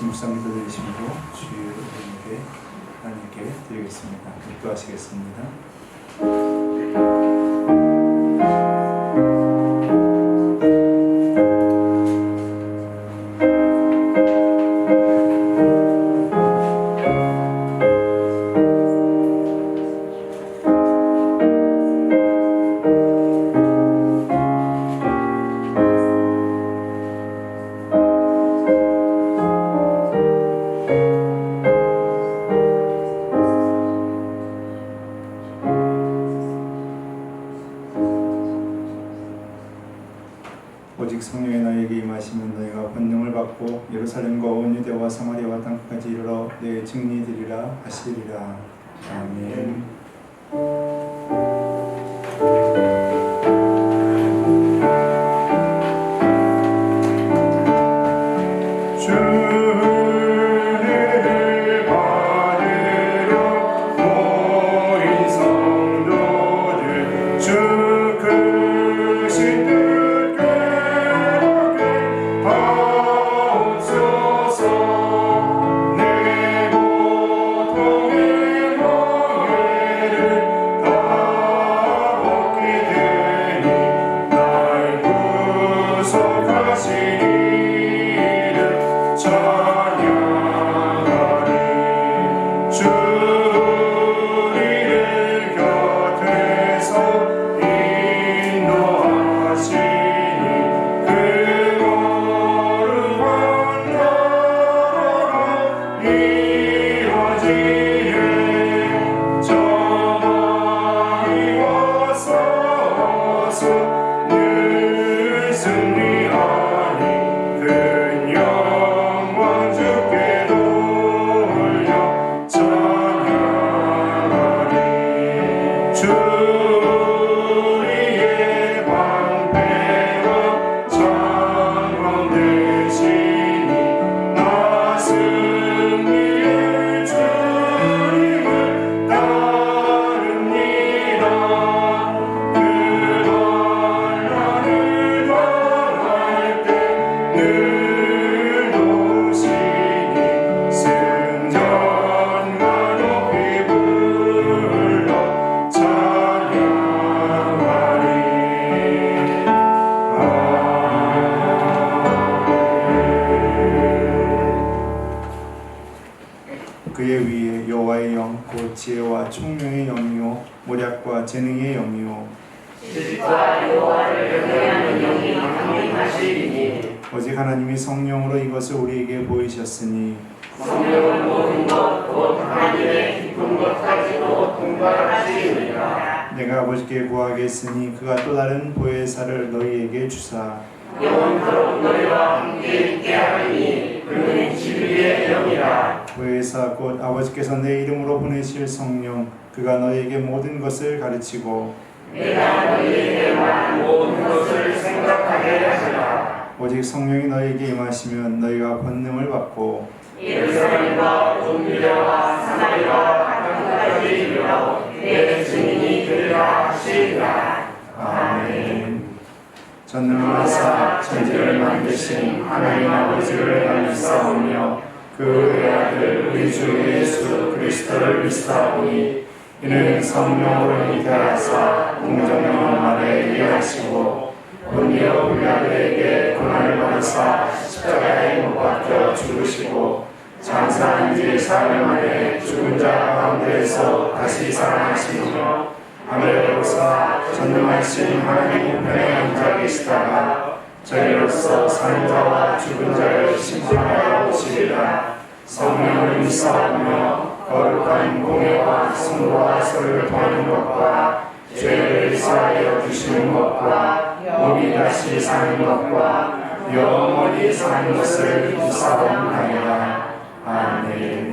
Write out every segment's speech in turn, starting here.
같이 묵상 기도 드리시고 주님께 하나님께 드리겠습니다. 기도하시겠습니다. 오직 성령의 너에게 임하시면 너희가 권능을 받고 예루살렘과 온 유대와 사마리아와 땅끝까지 이르러 내 증인이 되리라 하시리라. 아멘. 그의 위에 여호와의 영, 곧 지혜와 총명의 영이요 모략과 재능의 영이요 지식과 여호와를 경외하는 영이 강림하시리니 오직 하나님이 성령으로 이것을 우리에게 보이셨으니 성령은 모든 것 곧 하나님의 깊은 것까지도 통달하시리니라. 내가 아버지께 구하겠으니 그가 또 다른 보혜사를 너희에게 주사 영원토록 너희와 함께 있게 하리니 그는 진리의 영이라. 보혜사 곧 아버지께서 내 이름으로 보내실 성령 그가 너희에게 모든 것을 가르치고 내가 너희에게 말한 모든 것을 생각하게 하시라. 오직 성령이 너희에게 임하시면 너희가 권능을 받고 예루살렘과 온 유대와 사마리아와 땅끝까지 이르러 내 증인이 되리라 하시리라. 아멘. 전능하사 천지를 만드신 하나님 아버지를 믿사오며 그 아들 우리 주 예수 그리스도를 믿사오니 이는 성령으로 잉태하사 공정령 안에 일하시고 본디오 빌라도에게 고난을 받으사 십자가에 못 박혀 죽으시고 장사한 지 사흘 만에 죽은 자 가운데에서 다시 살아나시며 하늘에 오사 전능하신 하나님 우편에 앉아 계시다가 저희로서 사는 자와 죽은 자를 심판하러 오시리라. 성령을 믿사오며 거룩한 공예와 성도와 서로를 도하는 것과 죄를 사하여 주시는 것과 몸이 다시 사는 것과 영원히 사는 것을 믿사옵나이다. 아멘.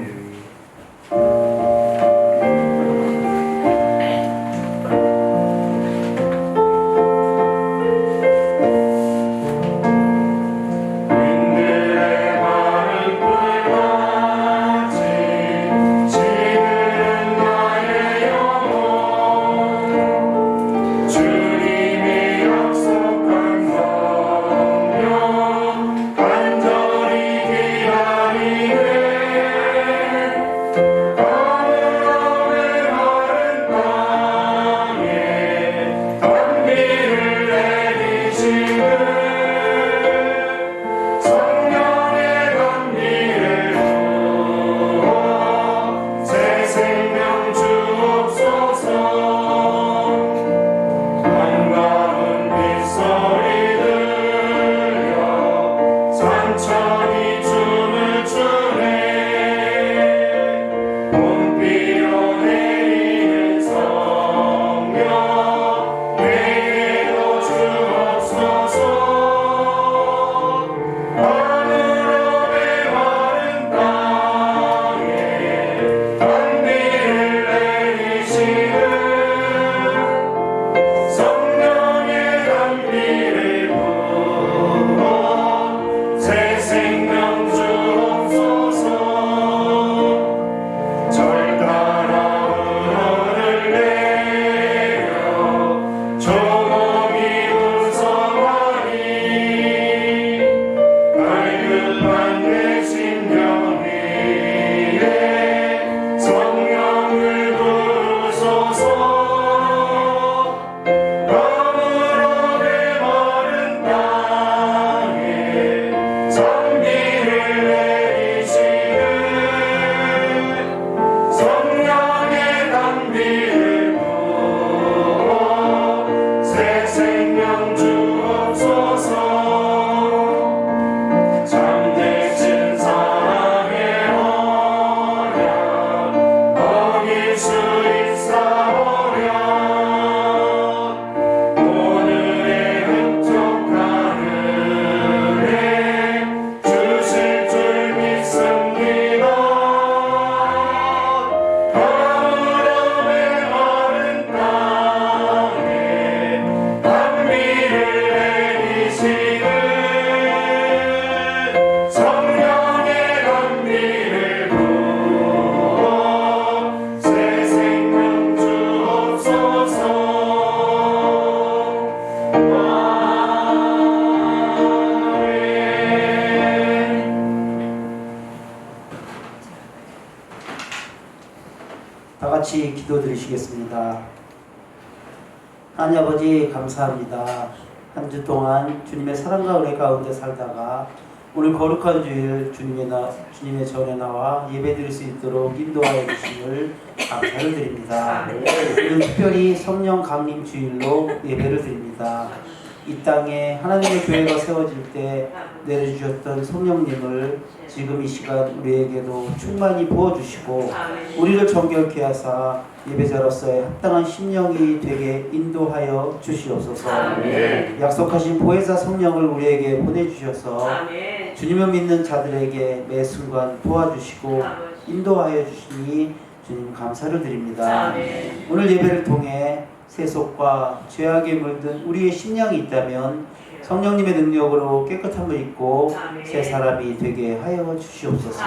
간절히 기다리 단비를 내리시는 성령의 단비를 부어 새 생명 주옵소서. 절 따라 은호를 내려 조목이 분성하니 갈급한 내 심령 위에 성령을 부으소서. 가물어 메마른 땅에 선비를 내리시는 성령의 단비를 부어 새 생명 주옵소서. 잠드신 사랑의 언약 어길 수 있사오랴. 오늘의 흡족한 은혜 주실 줄 믿습니다. 가물어 메마른 땅에 단비를 내리시는 성령의 단비를 부어 새 생명 주옵소서. 다 같이 기도드리시겠습니다. 하나님 아버지 감사합니다. 한 주 동안 주님의 사랑과 은혜 가운데 살다가 오늘 거룩한 주일 주님의 전에 나와 예배드릴 수 있도록 인도하여 주심을 감사를 드립니다. 오늘 특별히 성령 강림 주일로 예배를 드립니다. 이 땅에 하나님의 교회가 세워질 때 내려주셨던 성령님을 지금 이 시간 우리에게도 충만히 부어주시고 우리를 정결케 하사 예배자로서의 합당한 심령이 되게 인도하여 주시옵소서. 약속하신 보혜사 성령을 우리에게 보내주셔서 주님을 믿는 자들에게 매 순간 도와주시고 인도하여 주시니 주님 감사를 드립니다. 오늘 예배를 통해 세속과 죄악에 물든 우리의 심령이 있다면 성령님의 능력으로 깨끗함을 입고 새 사람이 되게 하여 주시옵소서.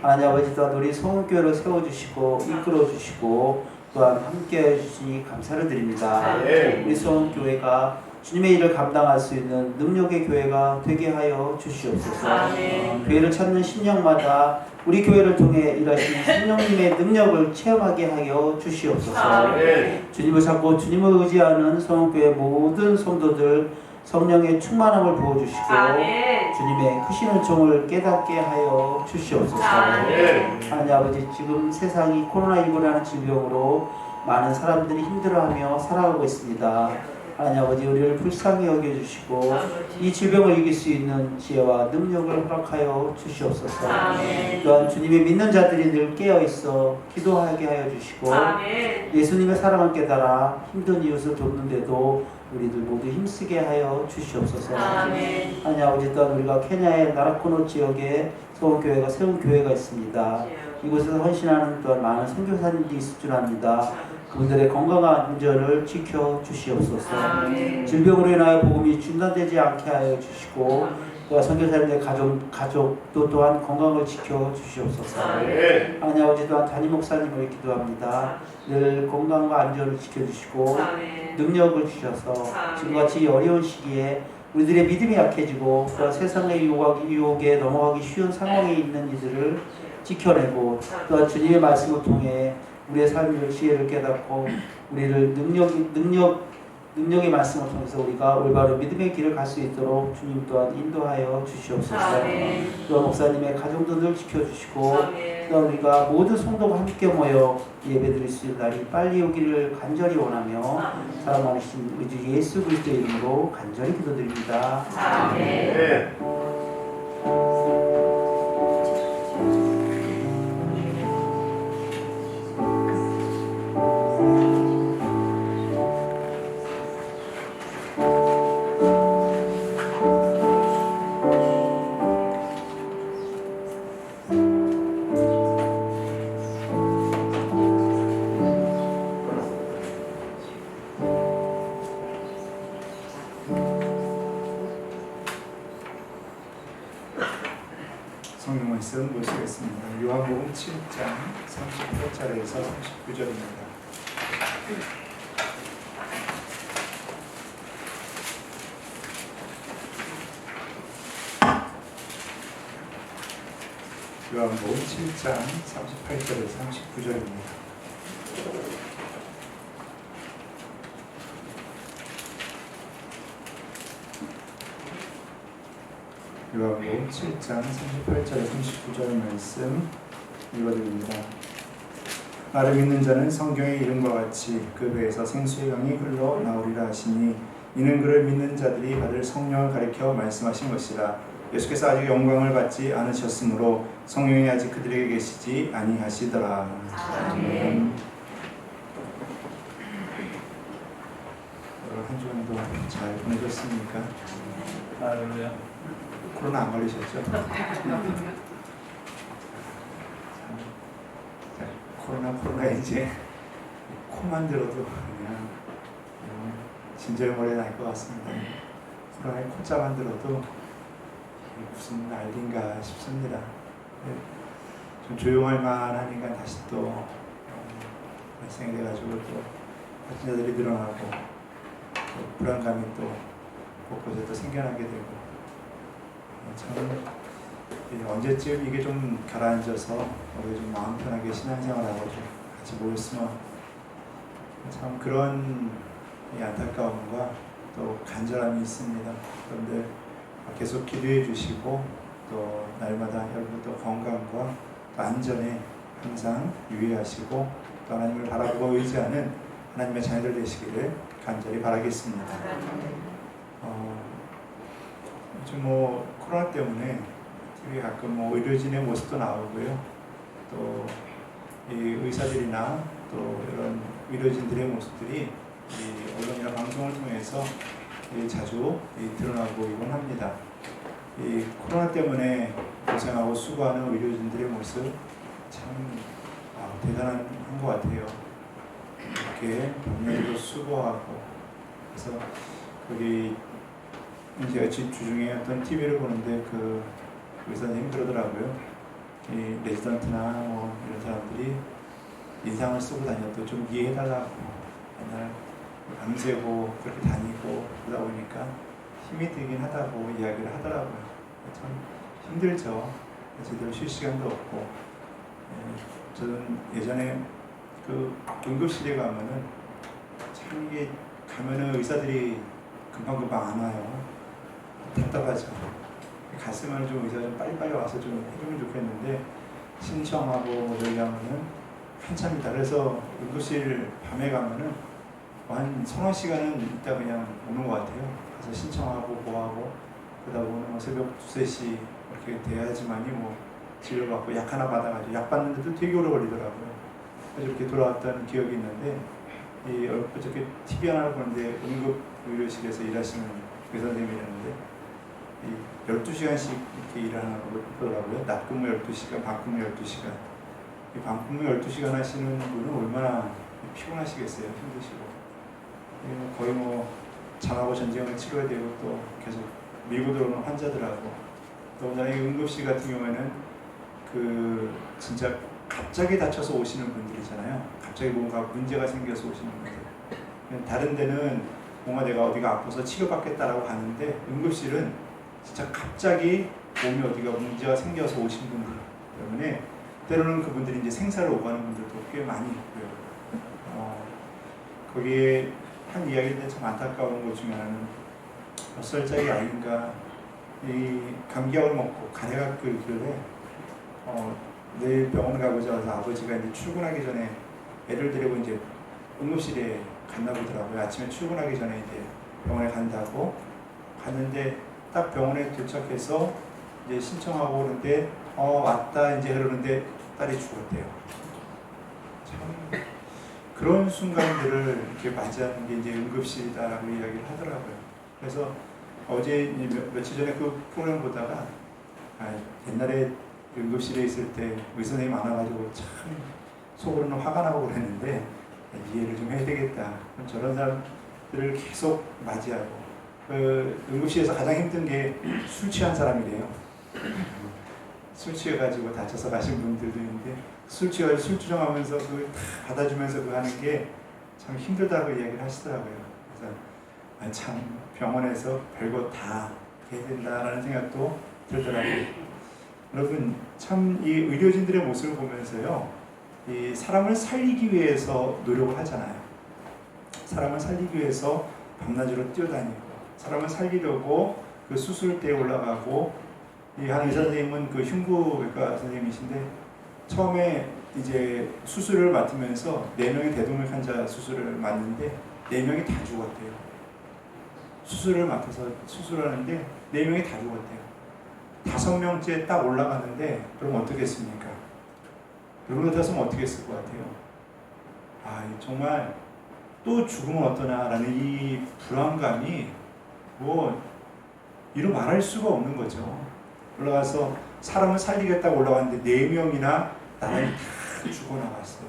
하나님 아버지 또한 우리 성교회를 세워주시고 이끌어주시고 또한 함께해 주시니 감사를 드립니다. 우리 성교회가 주님의 일을 감당할 수 있는 능력의 교회가 되게 하여 주시옵소서. 교회를 찾는 심령마다 우리 교회를 통해 일하시는 성령님의 능력을 체험하게 하여 주시옵소서. 주님을 찾고 주님을 의지하는 성교회 모든 성도들 성령의 충만함을 부어주시고 주님의 크신 은총을 깨닫게 하여 주시옵소서. 하나님 아버지 지금 세상이 코로나19라는 질병으로 많은 사람들이 힘들어하며 살아가고 있습니다. 하나님 아버지 우리를 불쌍히 여겨주시고 이 질병을 이길 수 있는 지혜와 능력을 허락하여 주시옵소서. 또한 주님의 믿는 자들이 늘 깨어있어 기도하게 하여 주시고 예수님의 사랑을 깨달아 힘든 이웃을 돕는데도 우리들 모두 힘쓰게 하여 주시옵소서. 하나님 아버지 또한 우리가 케냐의 나라코노 지역에 서울교회가 세운 교회가 있습니다. 이곳에서 헌신하는 또한 많은 선교사님들이 있을 줄 압니다. 그분들의 건강한 안전을 지켜 주시옵소서. 질병으로 인하여 복음이 중단되지 않게 하여 주시고 또한 선교사님들의 가족도 또한 건강을 지켜 주시옵소서. 하나님 아버지 또한 담임 목사님을 기도합니다. 늘 건강과 안전을 지켜주시고 능력을 주셔서 지금같이 어려운 시기에 우리들의 믿음이 약해지고 또한 세상의 유혹에 넘어가기 쉬운 상황에 있는 이들을 지켜내고 또한 주님의 말씀을 통해 우리의 삶의 지혜를 깨닫고 우리를 능력의 말씀을 통해서 우리가 올바른 믿음의 길을 갈 수 있도록 주님 또한 인도하여 주시옵소서. 또한 목사님의 가정도 늘 지켜주시고 또한 우리가 모든 성도가 함께 모여 예배드릴 수 있는 날이 빨리 오기를 간절히 원하며 사랑 많으신 우리 주 예수 그리스도의 이름으로 간절히 기도드립니다. 아멘. 말씀 보시겠습니다. 요한복음 7장 38절에서 39절입니다. 요한복음 7장 38절에서 39절입니다. 요한복음 7장 38절에 39절 말씀 읽어드립니다. 나를 믿는 자는 성경의 이름과 같이 그 배에서 생수의 강이 흘러 나오리라 하시니 이는 그를 믿는 자들이 받을 성령을 가리켜 말씀하신 것이라. 예수께서 아직 영광을 받지 않으셨으므로 성령이 아직 그들에게 계시지 아니하시더라. 아멘. 한 주간도 잘 보내셨습니까? 할렐루야. 코로나 안 걸리셨죠? 코로나 이제 코만 들어도 그냥 진절머리 날 것 같습니다. 코로나의 코자만 들어도 무슨 난리인가 싶습니다. 좀 조용할 만하니까 다시 또 발생이 돼가지고 또 확진자들이 늘어나고 또 불안감이 또 곳곳에 또 생겨나게 되고 참 언제쯤 이게 좀 가라앉아서 우리 좀 마음 편하게 신앙생활하고 좀 같이 모였으면 참 그런 안타까움과 또 간절함이 있습니다. 그런데 계속 기도해 주시고 또 날마다 여러분 또 건강과 또 안전에 항상 유의하시고 또 하나님을 바라보고 의지하는 하나님의 자녀들 되시기를 간절히 바라겠습니다. 요즘 코로나 때문에 TV에 가끔 의료진의 모습도 나오고요. 또 이 의사들이나 또 이런 의료진들의 모습들이 이 언론이나 방송을 통해서 자주 드러나고 있곤 합니다. 이 코로나 때문에 고생하고 수고하는 의료진들의 모습 참 대단한 것 같아요. 이렇게 병력으로 수고하고 그래서 거기 제가 주중에 어떤 TV를 보는데 그 의사님 그러더라고요. 이 레지던트나 이런 사람들이 인상을 쓰고 다녀도 좀 이해해달라고 맨날 밤새고 그렇게 다니고 그러다 보니까 힘이 들긴 하다고 이야기를 하더라고요. 참 힘들죠. 제대로 쉴 시간도 없고. 저는 예전에 그 응급실에 가면은 참 이게 가면은 의사들이 금방금방 안 와요. 답답하죠. 갔으면 좀 의사 좀 빨리빨리 와서 좀 해주면 좋겠는데 신청하고 여기 가면은 한참이다. 그래서 응급실 밤에 가면은 한 서너 시간은 있다 그냥 오는 것 같아요. 가서 신청하고 뭐하고 그러다 보면 새벽 2, 3시 이렇게 돼야지만이 진료받고 약 하나 받아가지고 약 받는데도 되게 오래 걸리더라고요. 그래서 이렇게 돌아왔다는 기억이 있는데 어저께 TV 하나를 보는데 응급의료실에서 일하시는 의사 선생님이었는데 12시간씩 이렇게 일하는 거더라고요. 낮 근무 12시간, 밤 근무 12시간. 밤 근무 12시간 하시는 분은 얼마나 피곤하시겠어요. 힘드시고. 거의 잠하고 전쟁을 치러야 되고 또 계속 밀고 들어오는 환자들하고 또 이 응급실 같은 경우에는 진짜 갑자기 다쳐서 오시는 분들이잖아요. 갑자기 뭔가 문제가 생겨서 오시는 분들. 다른 데는 뭔가 내가 어디가 아파서 치료받겠다라고 가는데 응급실은 진짜 갑자기 몸이 어디가 문제가 생겨서 오신 분들 때문에 때로는 그분들이 이제 생사를 오가는 분들도 꽤 많이 있고요. 거기에 한 이야기인데 참 안타까운 것 중에 하나는 몇 살짜리 아이인가 이 감기약을 먹고 가래가 끓길래 내일 병원 가고자 해서 아버지가 이제 출근하기 전에 애를 데리고 이제 응급실에 갔나 보더라고요. 아침에 출근하기 전에 이제 병원에 간다고 갔는데 딱 병원에 도착해서 이제 신청하고 그러는데 왔다 이제 그러는데 딸이 죽었대요. 참 그런 순간들을 이렇게 맞이하는 게 이제 응급실이다라고 이야기를 하더라고요. 그래서 어제 며칠 전에 그 프로그램 보다가 옛날에 응급실에 있을 때 의사선생님 많아가지고 참 속으로는 화가 나고 그랬는데 이해를 좀 해야 되겠다. 저런 사람들을 계속 맞이하고 응급실에서 가장 힘든 게 술 취한 사람이래요. 술 취해가지고 다쳐서 가신 분들도 있는데 술 취해가지고 술 주정하면서 그걸 다 받아주면서 그 하는 게 참 힘들다고 이야기를 하시더라고요. 그래서 참 병원에서 별거 다 해야 된다라는 생각도 들더라고요. 여러분 참 이 의료진들의 모습을 보면서요, 이 사람을 살리기 위해서 노력을 하잖아요. 사람을 살리기 위해서 밤낮으로 뛰어다니고, 사람을 살리려고 그 수술대에 올라가고, 이 한 의사 선생님은 그 흉부외과 선생님이신데 처음에 이제 수술을 맡으면서 4명의 대동맥 환자 수술을 맡는데 4명이 다 죽었대요. 수술을 맡아서 수술하는데 4명이 다 죽었대요. 5명째 딱 올라가는데 그럼 어떻게 했습니까? 여러분 같았으면 어떻게 했을 것 같아요? 아, 정말 또 죽으면 어떠나라는 이 불안감이 뭐 이루 말할 수가 없는 거죠. 올라가서 사람을 살리겠다고 올라갔는데 4명이나 나란히 다 죽어나갔어요.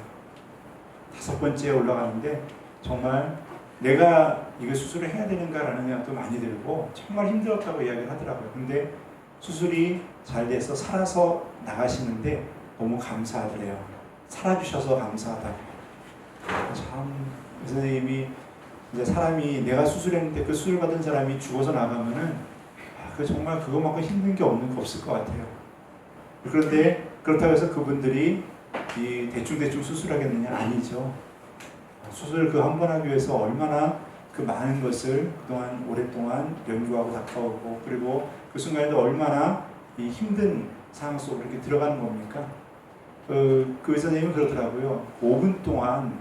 5번째에 올라가는데 정말 내가 이거 수술을 해야 되는가라는 생각도 많이 들고 정말 힘들었다고 이야기를 하더라고요. 근데 수술이 잘 돼서 살아서 나가시는데 너무 감사하더래요. 살아주셔서 감사하다고. 참 선생님이 이제 사람이 내가 수술했는데 그 수술 받은 사람이 죽어서 나가면은 그 정말 그거만큼 힘든 게 없을 것 같아요. 그런데 그렇다고 해서 그분들이 이 대충 수술하겠느냐? 아니죠. 수술 그 한 번 하기 위해서 얼마나 그 많은 것을 그동안 오랫동안 연구하고 닦아오고, 그리고 그 순간에도 얼마나 이 힘든 상황 속으로 이렇게 들어가는 겁니까? 그 의사님은 그러더라고요. 5분 동안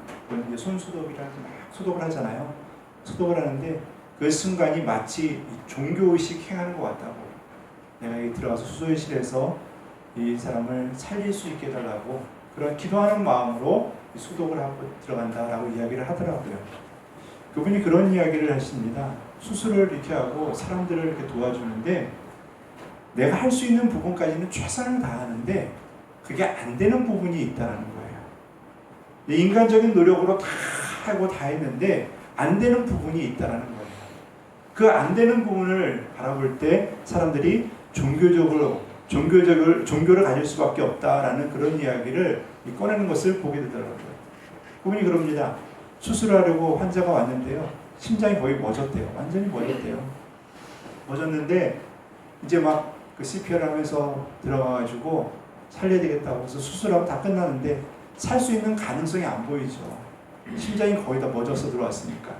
이제 손소독이라고 막 소독을 하잖아요. 소독을 하는데 그 순간이 마치 종교의식 행하는 것 같다고. 내가 여기 들어가서 수술실에서 이 사람을 살릴 수 있게 해달라고 그런 기도하는 마음으로 소독을 하고 들어간다라고 이야기를 하더라고요. 그분이 그런 이야기를 하십니다. 수술을 이렇게 하고 사람들을 이렇게 도와주는데 내가 할 수 있는 부분까지는 최선을 다하는데 그게 안 되는 부분이 있다는 거예요. 인간적인 노력으로 다 하고 다 했는데 안 되는 부분이 있다는 거예요. 그 안 되는 부분을 바라볼 때 사람들이 종교를 가질 수밖에 없다라는 그런 이야기를 꺼내는 것을 보게 되더라고요. 그분이 그럽니다. 수술하려고 환자가 왔는데요. 심장이 거의 멎었대요. 완전히 멎었대요. 멎었는데 이제 막 그 CPR 하면서 들어가가지고 살려야 되겠다고 해서 수술하고 다 끝나는데 살 수 있는 가능성이 안 보이죠. 심장이 거의 다 멎어서 들어왔으니까.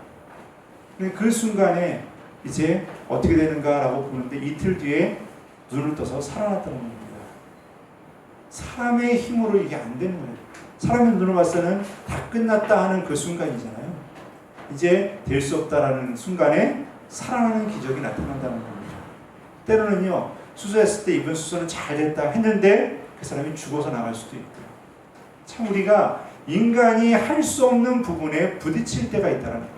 근데 그 순간에 이제 어떻게 되는가라고 보는데 이틀 뒤에 눈을 떠서 살아났다는 겁니다. 사람의 힘으로 이게 안 되는 거예요. 사람의 눈을 봤을 때는 다 끝났다 하는 그 순간이잖아요. 이제 될 수 없다라는 순간에 살아나는 기적이 나타난다는 겁니다. 때로는요, 수술했을 때 이번 수술은 잘 됐다 했는데 그 사람이 죽어서 나갈 수도 있고요. 참 우리가 인간이 할 수 없는 부분에 부딪힐 때가 있다는 거예요.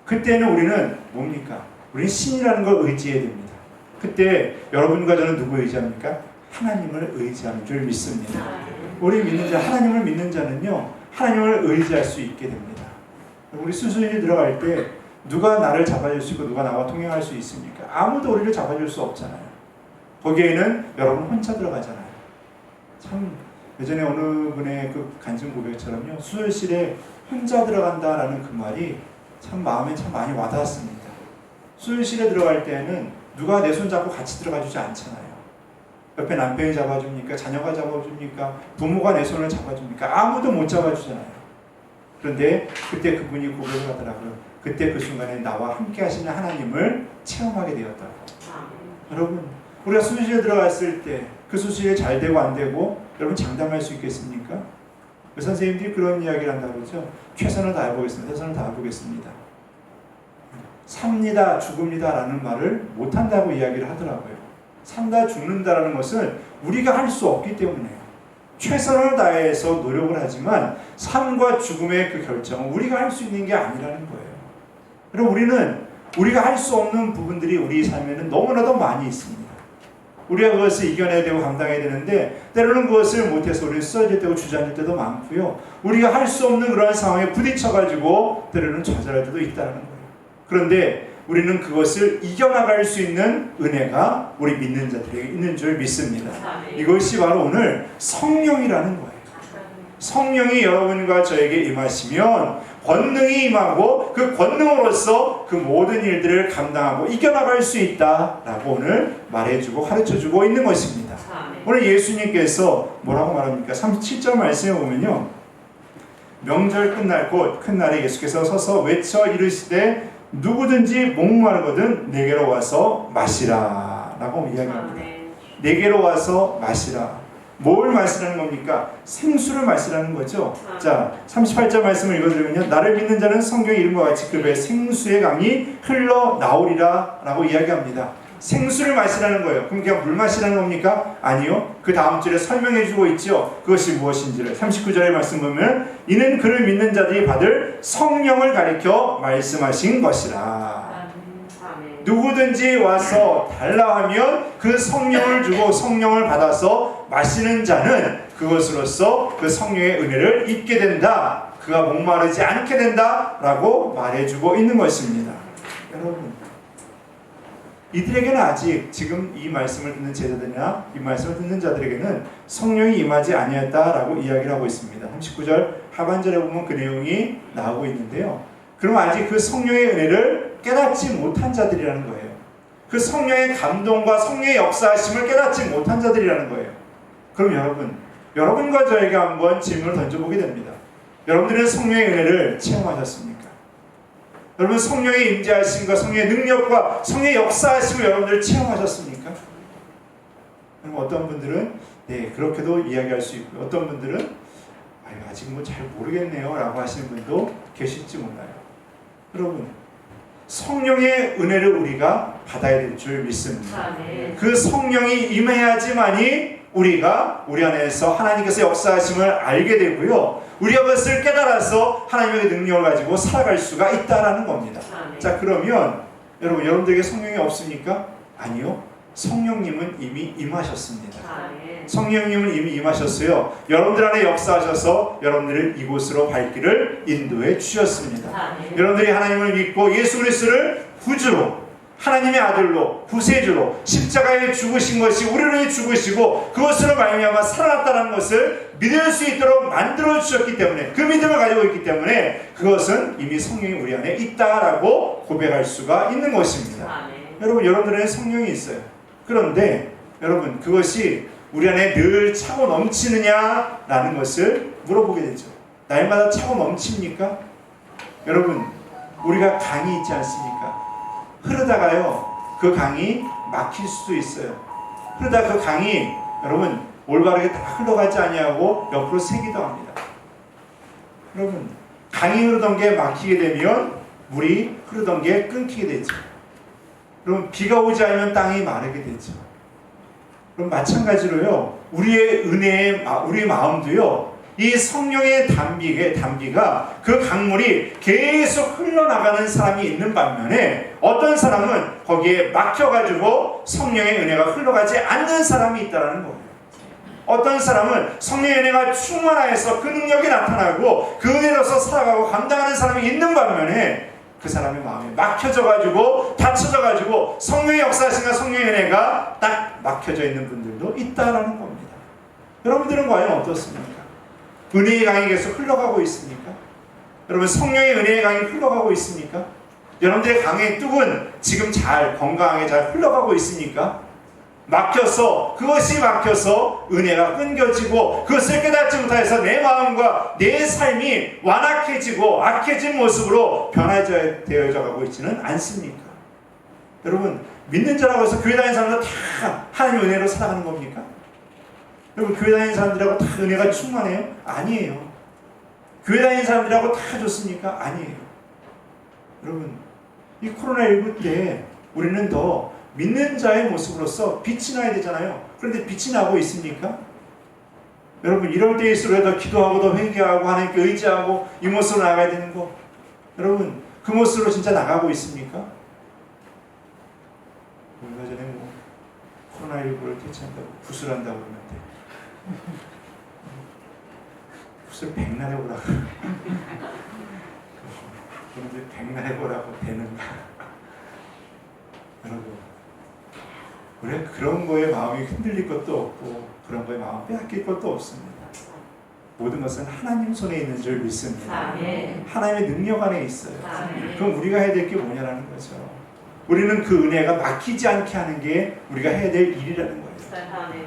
그때는 우리는 뭡니까? 우리는 신이라는 걸 의지해야 됩니다. 그때 여러분과 저는 누구 의지합니까? 하나님을 의지하는 줄 믿습니다. 우리 믿는 자, 하나님을 믿는 자는요, 하나님을 의지할 수 있게 됩니다. 우리 수술에 들어갈 때 누가 나를 잡아줄 수 있고 누가 나와 통행할 수 있습니까? 아무도 우리를 잡아줄 수 없잖아요. 거기에는 여러분 혼자 들어가잖아요. 참 예전에 어느 분의 그 간증 고백처럼요, 수술실에 혼자 들어간다라는 그 말이 참 마음에 참 많이 와닿았습니다. 수술실에 들어갈 때는 누가 내 손 잡고 같이 들어가 주지 않잖아요. 옆에 남편이 잡아줍니까? 자녀가 잡아줍니까? 부모가 내 손을 잡아줍니까? 아무도 못 잡아주잖아요. 그런데 그때 그분이 고백을 하더라고요. 그때 그 순간에 나와 함께 하시는 하나님을 체험하게 되었다고. 여러분, 우리가 수술실에 들어갔을 때 그 수술이 잘 되고 안 되고 여러분 장담할 수 있겠습니까? 그 선생님들이 그런 이야기를 한다고 그러죠. 최선을 다해보겠습니다. 최선을 다해보겠습니다. 삽니다, 죽습니다 라는 말을 못한다고 이야기를 하더라고요. 산다, 죽는다라는 것은 우리가 할 수 없기 때문에요. 최선을 다해서 노력을 하지만 삶과 죽음의 그 결정은 우리가 할 수 있는 게 아니라는 거예요. 그리고 우리가 할 수 없는 부분들이 우리 삶에는 너무나도 많이 있습니다. 우리가 그것을 이겨내야 되고 감당해야 되는데 때로는 그것을 못해서 우리는 쓰러질 때고 주저앉을 때도 많고요. 우리가 할 수 없는 그러한 상황에 부딪혀가지고 때로는 좌절할 때도 있다는 거예요. 그런데 우리는 그것을 이겨나갈 수 있는 은혜가 우리 믿는 자들에게 있는 줄 믿습니다. 이것이 바로 오늘 성령이라는 거예요. 성령이 여러분과 저에게 임하시면 권능이 임하고 그 권능으로서 그 모든 일들을 감당하고 이겨나갈 수 있다라고 오늘 말해주고 가르쳐주고 있는 것입니다. 오늘 예수님께서 뭐라고 말합니까? 37절 말씀에 보면요, 명절 끝날 곧 큰 날에 예수께서 서서 외쳐 이르시되 누구든지 목마르거든 내게로 와서 마시라 라고 이야기합니다. 내게로 와서 마시라. 뭘 마시라는 겁니까? 생수를 마시라는 거죠. 자, 38절 말씀을 읽어드리면요, 나를 믿는 자는 성경의 이름과 같이 그 배에 생수의 강이 흘러나오리라 라고 이야기합니다. 생수를 마시라는 거예요. 그럼 그냥 물 마시라는 겁니까? 아니요. 그 다음 줄에 설명해주고 있죠. 그것이 무엇인지를. 39절의 말씀 보면 이는 그를 믿는 자들이 받을 성령을 가리켜 말씀하신 것이라. 누구든지 와서 달라 하면 그 성령을 주고 성령을 받아서 마시는 자는 그것으로서 그 성령의 은혜를 입게 된다. 그가 목마르지 않게 된다 라고 말해주고 있는 것입니다. 여러분, 이들에게는 아직 지금 이 말씀을 듣는 제자들이나 이 말씀을 듣는 자들에게는 성령이 임하지 아니었다라고 이야기를 하고 있습니다. 39절 하반절에 보면 그 내용이 나오고 있는데요, 그럼 아직 그 성령의 은혜를 깨닫지 못한 자들이라는 거예요. 그 성령의 감동과 성령의 역사하심을 깨닫지 못한 자들이라는 거예요. 그럼 여러분과 저에게 한번 질문을 던져보게 됩니다. 여러분들은 성령의 은혜를 체험하셨습니까? 여러분, 성령의 임재하심과 성령의 능력과 성령의 역사하심을 여러분들 체험하셨습니까? 그럼 어떤 분들은 네, 그렇게도 이야기할 수 있고, 어떤 분들은 아직 뭐 잘 모르겠네요 라고 하시는 분도 계실지 몰라요. 여러분, 성령의 은혜를 우리가 받아야 될 줄 믿습니다. 그 성령이 임해야지만이 우리가 우리 안에서 하나님께서 역사하심을 알게 되고요, 우리가 그것을 깨달아서 하나님의 능력을 가지고 살아갈 수가 있다라는 겁니다. 자, 그러면 여러분들에게 성령이 없습니까? 아니요. 성령님은 이미 임하셨습니다. 성령님은 이미 임하셨어요. 여러분들 안에 역사하셔서 여러분들을 이곳으로 발길을 인도해 주셨습니다. 여러분들이 하나님을 믿고 예수 그리스도를 구주로, 하나님의 아들로, 구세주로 십자가에 죽으신 것이 우리를 위해 죽으시고 그것으로 말미암아 살아났다는 것을 믿을 수 있도록 만들어 주셨기 때문에, 그 믿음을 가지고 있기 때문에 그것은 이미 성령이 우리 안에 있다라고 고백할 수가 있는 것입니다. 여러분들에게 성령이 있어요. 그런데 여러분, 그것이 우리 안에 늘 차고 넘치느냐라는 것을 물어보게 되죠. 날마다 차고 넘칩니까? 여러분, 우리가 강이 있지 않습니까? 흐르다가요, 그 강이 막힐 수도 있어요. 흐르다 그 강이 여러분 올바르게 다 흘러가지 아니하고 옆으로 새기도 합니다. 여러분, 강이 흐르던 게 막히게 되면 물이 흐르던 게 끊기게 되죠. 그럼 비가 오지 않으면 땅이 마르게 되죠. 그럼 마찬가지로요, 우리의 마음도요, 이 성령의 단비가 그 강물이 계속 흘러나가는 사람이 있는 반면에 어떤 사람은 거기에 막혀가지고 성령의 은혜가 흘러가지 않는 사람이 있다는 거예요. 어떤 사람은 성령의 은혜가 충만하여서 그 능력이 나타나고 그 은혜로서 살아가고 감당하는 사람이 있는 반면에 그 사람의 마음이 막혀져가지고 닫혀져가지고 성령의 역사하심과 성령의 은혜가 딱 막혀져 있는 분들도 있다라는 겁니다. 여러분들은 과연 어떻습니까? 은혜의 강이 계속 흘러가고 있습니까? 여러분, 성령의 은혜의 강이 흘러가고 있습니까? 여러분들의 강의 뚝은 지금 잘 건강하게 잘 흘러가고 있습니까? 그것이 막혀서 은혜가 끊겨지고 그것을 깨닫지 못해서 내 마음과 내 삶이 완악해지고 악해진 모습으로 변화되어져 가고 있지는 않습니까? 여러분, 믿는 자라고 해서 교회 다니는 사람들 다 하나님의 은혜로 살아가는 겁니까? 여러분, 교회 다니는 사람들하고 다 은혜가 충만해요? 아니에요. 교회 다니는 사람들하고 다 좋습니까? 아니에요. 여러분, 이 코로나19 때 우리는 더 믿는 자의 모습으로서 빛이 나야 되잖아요. 그런데 빛이 나고 있습니까? 여러분, 이럴 때일수록 더 기도하고 더 회개하고 하나님께 의지하고 이 모습으로 나가야 되는 거, 여러분, 그 모습으로 진짜 나가고 있습니까? 얼마 전에 코로나19를 퇴치한다고 구슬한다고 그러는데 구슬 백날 해보라고 그런데 백날 해보라고 되는가? 여러분, 우리 그런 거에 마음이 흔들릴 것도 없고 그런 거에 마음 빼앗길 것도 없습니다. 모든 것은 하나님 손에 있는 줄 믿습니다. 하나님의 능력 안에 있어요. 그럼 우리가 해야 될 게 뭐냐라는 거죠. 우리는 그 은혜가 막히지 않게 하는 게 우리가 해야 될 일이라는 거예요.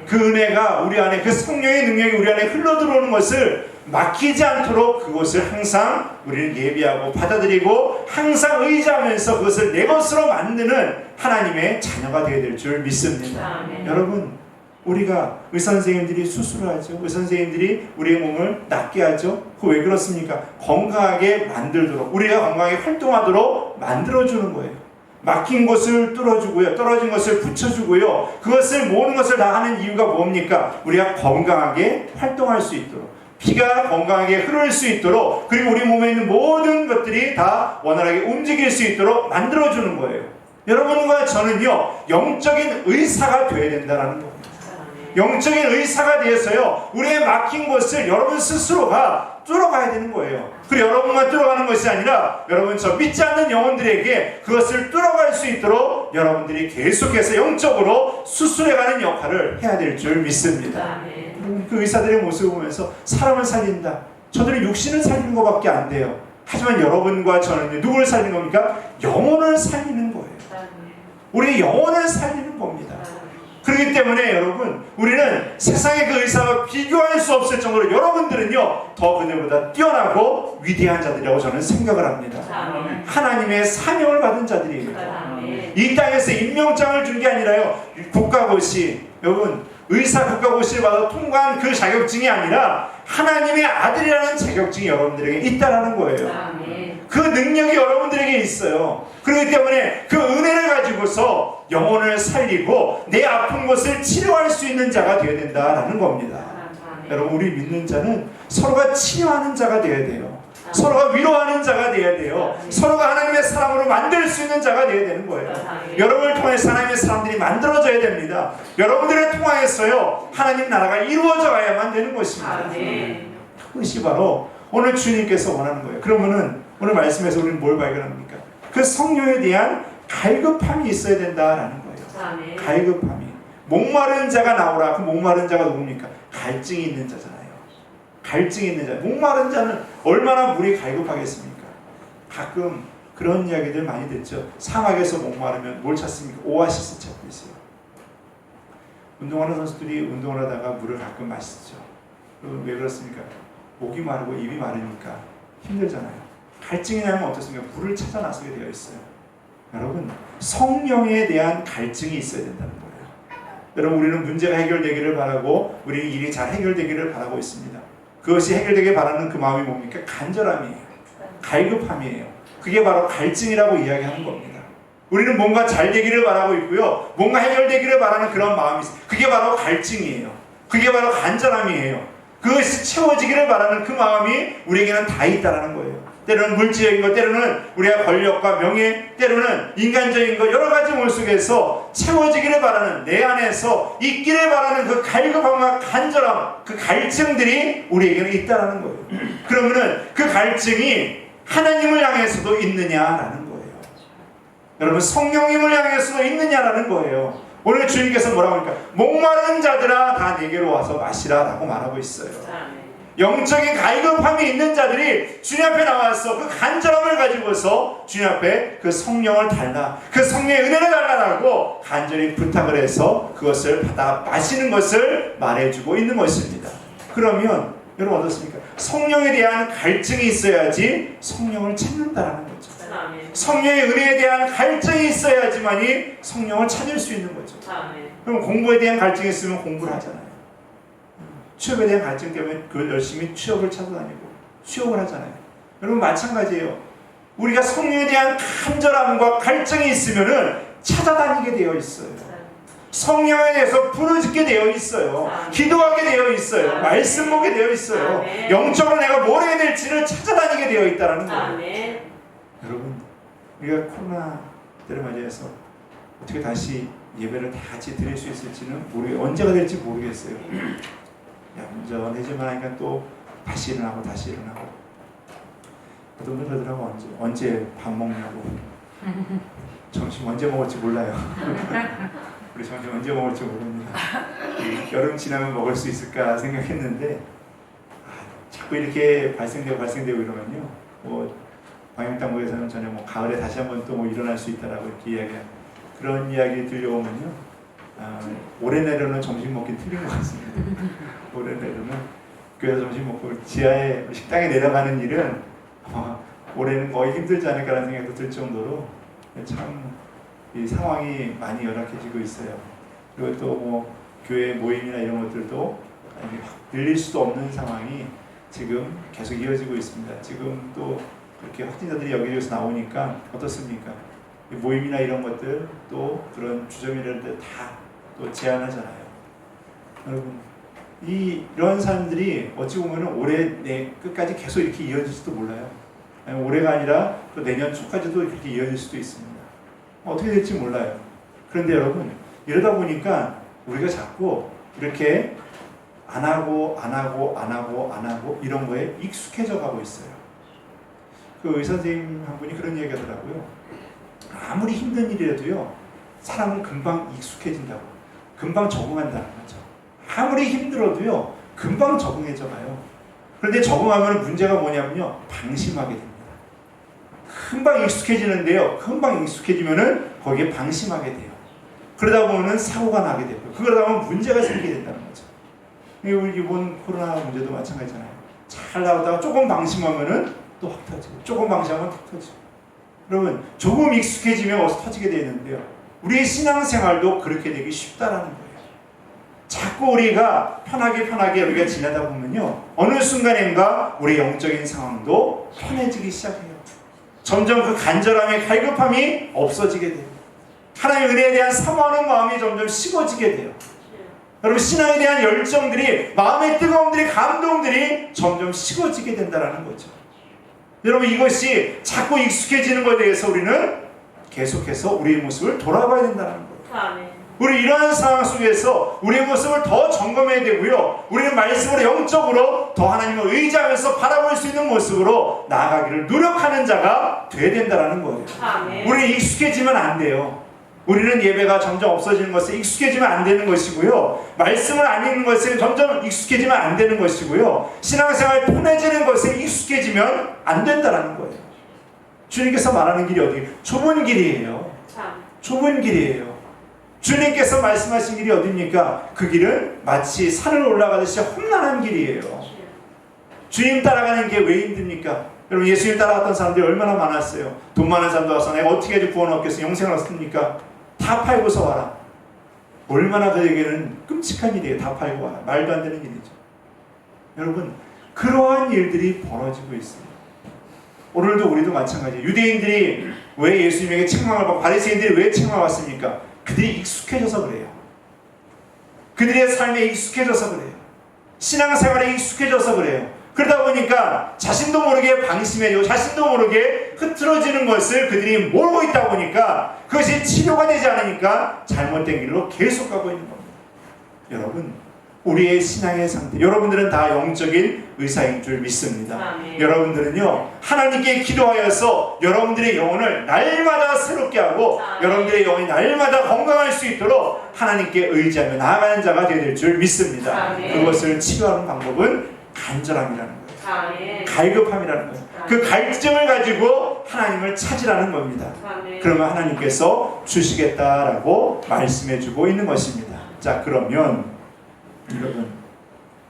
그 은혜가 우리 안에, 그 성령의 능력이 우리 안에 흘러들어오는 것을 막히지 않도록 그것을 항상 우리는 예비하고 받아들이고 항상 의지하면서 그것을 내 것으로 만드는 하나님의 자녀가 되어야 될 줄 믿습니다. 여러분, 우리가 의사 선생님들이 수술을 하죠. 의사 선생님들이 우리의 몸을 낫게 하죠. 그 왜 그렇습니까? 건강하게 만들도록, 우리가 건강하게 활동하도록 만들어주는 거예요. 막힌 것을 뚫어주고요, 떨어진 것을 붙여주고요, 그것을 모든 것을 다 하는 이유가 뭡니까? 우리가 건강하게 활동할 수 있도록, 피가 건강하게 흐를 수 있도록, 그리고 우리 몸에 있는 모든 것들이 다 원활하게 움직일 수 있도록 만들어주는 거예요. 여러분과 저는요, 영적인 의사가 되어야 된다는 겁니다. 영적인 의사가 되어서요, 우리의 막힌 곳을 여러분 스스로가 뚫어가야 되는 거예요. 그리고 여러분만 뚫어가는 것이 아니라 여러분 저 믿지 않는 영혼들에게 그것을 뚫어갈 수 있도록 여러분들이 계속해서 영적으로 수술해가는 역할을 해야 될 줄 믿습니다. 그 의사들의 모습을 보면서 사람을 살린다, 저들은 육신을 살리는 것밖에 안 돼요. 하지만 여러분과 저는 누구를 살리는 겁니까? 영혼을 살리는 거예요. 우리의 영혼을 살리는 겁니다. 그렇기 때문에 여러분, 우리는 세상의 그 의사와 비교할 수 없을 정도로 여러분들은요, 더 그들보다 뛰어나고 위대한 자들이라고 저는 생각을 합니다. 하나님의 사명을 받은 자들이에요. 이 땅에서 임명장을 준 게 아니라요, 국가고시, 여러분 의사 국가고시를 받아 통과한 그 자격증이 아니라 하나님의 아들이라는 자격증이 여러분들에게 있다라는 거예요. 그 능력이 여러분들에게 있어요. 그렇기 때문에 그 은혜를 가지고서 영혼을 살리고 내 아픈 곳을 치료할 수 있는 자가 되어야 된다라는 겁니다. 여러분, 우리 믿는 자는 서로가 치료하는 자가 되어야 돼요. 서로가 위로하는 자가 되어야 돼요. 서로가 하나님의 사람으로 만들 수 있는 자가 되어야 되는 거예요. 여러분을 통해서 하나님의 사람들이 만들어져야 됩니다. 여러분들을 통하여서요, 하나님 나라가 이루어져 가야만 되는 것입니다. 그것이 바로 오늘 주님께서 원하는 거예요. 그러면은 오늘 말씀에서 우리는 뭘 발견합니까? 그 성령에 대한 갈급함이 있어야 된다라는 거예요. 갈급함이. 목마른 자가 나오라. 그 목마른 자가 누굽니까? 갈증이 있는 자잖아요. 갈증이 있는 자. 목마른 자는 얼마나 물이 갈급하겠습니까? 가끔 그런 이야기들 많이 듣죠. 사막에서 목마르면 뭘 찾습니까? 오아시스 찾고 있어요. 운동하는 선수들이 운동을 하다가 물을 가끔 마시죠. 왜 그렇습니까? 목이 마르고 입이 마르니까 힘들잖아요. 갈증이 나면 어떻습니까? 물을 찾아 나서게 되어 있어요. 여러분, 성령에 대한 갈증이 있어야 된다는 거예요. 여러분, 우리는 문제가 해결되기를 바라고 우리 일이 잘 해결되기를 바라고 있습니다. 그것이 해결되길 바라는 그 마음이 뭡니까? 간절함이에요. 갈급함이에요. 그게 바로 갈증이라고 이야기하는 겁니다. 우리는 뭔가 잘 되기를 바라고 있고요, 뭔가 해결되기를 바라는 그런 마음이 있어요. 그게 바로 갈증이에요. 그게 바로 간절함이에요. 그것이 채워지기를 바라는 그 마음이 우리에게는 다 있다라는 거예요. 때로는 물질적인 것, 때로는 우리가 권력과 명예, 때로는 인간적인 것, 여러 가지 물 속에서 채워지기를 바라는, 내 안에서 있기를 바라는 그 갈급함과 간절함, 그 갈증들이 우리에게는 있다라는 거예요. 그러면은 그 갈증이 하나님을 향해서도 있느냐라는 거예요. 여러분, 성령님을 향해서도 있느냐라는 거예요. 오늘 주님께서 뭐라고 하니까 목마른 자들아 다 내게로 와서 마시라 라고 말하고 있어요. 영적인 갈급함이 있는 자들이 주님 앞에 나와서 그 간절함을 가지고서 주님 앞에 그 성령을 달라, 그 성령의 은혜를 달라고 간절히 부탁을 해서 그것을 받아 마시는 것을 말해주고 있는 것입니다. 그러면 여러분 어떻습니까? 성령에 대한 갈증이 있어야지 성령을 찾는다라는 거죠. 성령의 은혜에 대한 갈증이 있어야지만이 성령을 찾을 수 있는 거죠. 그럼 공부에 대한 갈증이 있으면 공부를 하잖아요. 취업에 대한 갈증 때문에 그걸 열심히 취업을 찾아다니고 취업을 하잖아요. 여러분 마찬가지예요. 우리가 성령에 대한 간절함과 갈증이 있으면은 찾아다니게 되어 있어요. 성령에 대해서 부르짖게 되어 있어요. 기도하게 되어 있어요. 말씀 보게 되어 있어요. 영적으로 내가 뭘 해야 될지를 찾아다니게 되어 있다는 거예요. 여러분, 우리가 코로나 때를 맞이해서 어떻게 다시 예배를 다 같이 드릴 수 있을지는 언제가 될지 모르겠어요. 얌전해지만 하니까 또 다시 일어나고 어떤 분들 그러더라고, 언제 밥 먹냐고. 점심 언제 먹을지 몰라요. 우리 점심 언제 먹을지 모릅니다. 여름 지나면 먹을 수 있을까 생각했는데 자꾸 이렇게 발생되고 이러면요. 뭐 방역당국에서는 전혀 뭐 가을에 다시 한번 또 뭐 일어날 수 있다라고 이렇게 이야기해요. 그런 이야기 들려오면요. 올해 내로는 점심 먹긴 틀린 것 같습니다. 올해 내로는 교회에서 점심 먹고 지하에 식당에 내려가는 일은 올해는 거의 힘들지 않을까라는 생각도 들 정도로 참 이 상황이 많이 열악해지고 있어요. 그리고 또 뭐 교회 모임이나 이런 것들도 늘릴 수도 없는 상황이 지금 계속 이어지고 있습니다. 지금 또 그렇게 확진자들이 여기저기서 나오니까 어떻습니까? 모임이나 이런 것들 또 그런 주점이라는 다 또 제한하잖아요. 여러분 이런 사람들이 어찌 보면 올해 끝까지 계속 이렇게 이어질지도 몰라요. 아니면 올해가 아니라 또 내년 초까지도 이렇게 이어질 수도 있습니다. 어떻게 될지 몰라요. 그런데 여러분 이러다 보니까 우리가 자꾸 이렇게 안 하고 이런 거에 익숙해져 가고 있어요. 그 의사 선생님 한 분이 그런 얘기 하더라고요. 아무리 힘든 일이라도요 사람은 금방 익숙해진다고, 금방 적응한다는 거죠. 아무리 힘들어도요 금방 적응해져 가요. 그런데 적응하면 문제가 뭐냐면요, 방심하게 됩니다. 금방 익숙해지는데요, 금방 익숙해지면은 거기에 방심하게 돼요. 그러다 보면은 사고가 나게 되고, 그러다 보면 문제가 생기게 된다는 거죠. 이번 코로나 문제도 마찬가지잖아요. 잘 나오다가 조금 방심하면은 또 확 터지고, 조금 방심하면 탁 터지고. 여러분 조금 익숙해지면 어서 터지게 되는데요, 우리의 신앙생활도 그렇게 되기 쉽다라는 거예요. 자꾸 우리가 편하게 우리가 지내다 보면요, 어느 순간인가 우리 영적인 상황도 편해지기 시작해요. 점점 그 간절함의 갈급함이 없어지게 돼요. 하나님의 은혜에 대한 사모하는 마음이 점점 식어지게 돼요. 여러분 신앙에 대한 열정들이, 마음의 뜨거움들이, 감동들이 점점 식어지게 된다는 거죠. 여러분 이것이 자꾸 익숙해지는 것에 대해서 우리는 계속해서 우리의 모습을 돌아봐야 된다는 거예요. 아멘. 우리 이러한 상황 속에서 우리의 모습을 더 점검해야 되고요, 우리는 말씀으로 영적으로 더 하나님을 의지하면서 바라볼 수 있는 모습으로 나아가기를 노력하는 자가 돼야 된다는 거예요. 아멘. 우리는 익숙해지면 안 돼요. 우리는 예배가 점점 없어지는 것에 익숙해지면 안 되는 것이고요, 말씀을 안 읽는 것에 점점 익숙해지면 안 되는 것이고요, 신앙생활 편해지는 것에 익숙해지면 안 된다는 거예요. 주님께서 말하는 길이 어디? 좁은 길이에요. 참. 좁은 길이에요. 주님께서 말씀하신 길이 어디입니까? 그 길은 마치 산을 올라가듯이 험난한 길이에요. 주님 따라가는 게 왜 힘듭니까? 여러분 예수님 따라갔던 사람들이 얼마나 많았어요. 돈 많은 사람도 와서 내가 어떻게 해도 구원 얻겠어, 영생을 얻습니까? 다 팔고서 와라. 얼마나 그에게는 끔찍한 일이에요. 다 팔고 와라. 말도 안 되는 일이죠. 여러분 그러한 일들이 벌어지고 있습니다. 오늘도 우리도 마찬가지예요. 유대인들이 왜 예수님에게 책망을 받고, 바리새인들이 왜 책망을 받습니까? 그들이 익숙해져서 그래요. 그들의 삶에 익숙해져서 그래요. 신앙생활에 익숙해져서 그래요. 그러다 보니까 자신도 모르게 방심해지고 자신도 모르게 흐트러지는 것을 그들이 모르고 있다 보니까 그것이 치료가 되지 않으니까 잘못된 길로 계속 가고 있는 겁니다. 여러분 우리의 신앙의 상태, 여러분들은 다 영적인 의사인 줄 믿습니다. 아멘. 여러분들은요 하나님께 기도하여서 여러분들의 영혼을 날마다 새롭게 하고 아멘. 여러분들의 영혼이 날마다 건강할 수 있도록 하나님께 의지하며 나아가는 자가 되어야 될 줄 믿습니다. 아멘. 그것을 치료하는 방법은 간절함이라는 거예요. 아멘. 갈급함이라는 거예요. 그 갈증을 가지고 하나님을 찾으라는 겁니다. 아멘. 그러면 하나님께서 주시겠다라고 말씀해주고 있는 것입니다. 자 그러면 여러분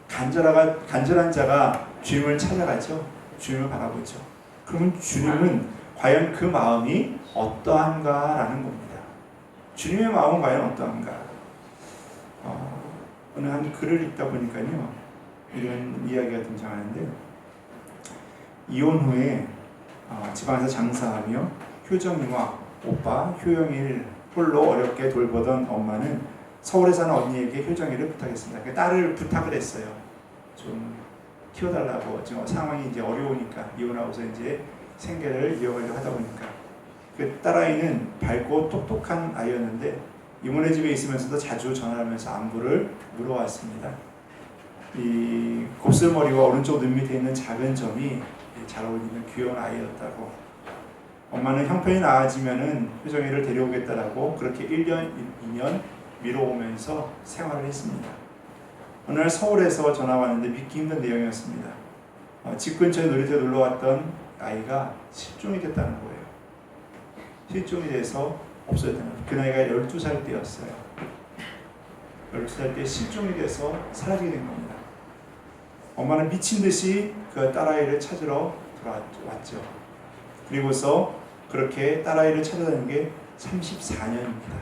간절한 자가 주님을 찾아가죠. 주님을 바라보죠. 그러면 주님은 과연 그 마음이 어떠한가라는 겁니다. 주님의 마음은 과연 어떠한가? 어느 한 글을 읽다 보니까요 이런 이야기가 등장하는데, 이혼 후에 지방에서 장사하며 효정이와 오빠 효영이를 홀로 어렵게 돌보던 엄마는 서울에 사는 언니에게 효정이를 부탁했습니다. 그 딸을 부탁을 했어요. 좀 키워달라고. 지금 상황이 이제 어려우니까 이혼하고서 이제 생계를 이어가려고 하다 보니까. 그 딸아이는 밝고 똑똑한 아이였는데 이모네 집에 있으면서도 자주 전화하면서 안부를 물어왔습니다. 이 곱슬머리와 오른쪽 눈 밑에 있는 작은 점이 잘 어울리는 귀여운 아이였다고. 엄마는 형편이 나아지면은 효정이를 데려오겠다라고 그렇게 1년, 2년 미뤄오면서 생활을 했습니다. 어느 날 서울에서 전화 왔는데 믿기 힘든 내용이었습니다. 집 근처에 놀이터에 놀러 왔던 아이가 실종이 됐다는 거예요. 실종이 돼서 없어졌다는 거예요. 그 나이가 12살 때였어요. 12살 때 실종이 돼서 사라지게 된 겁니다. 엄마는 미친 듯이 그 딸아이를 찾으러 돌아왔죠. 그리고서 그렇게 딸아이를 찾아다니는 게 34년입니다.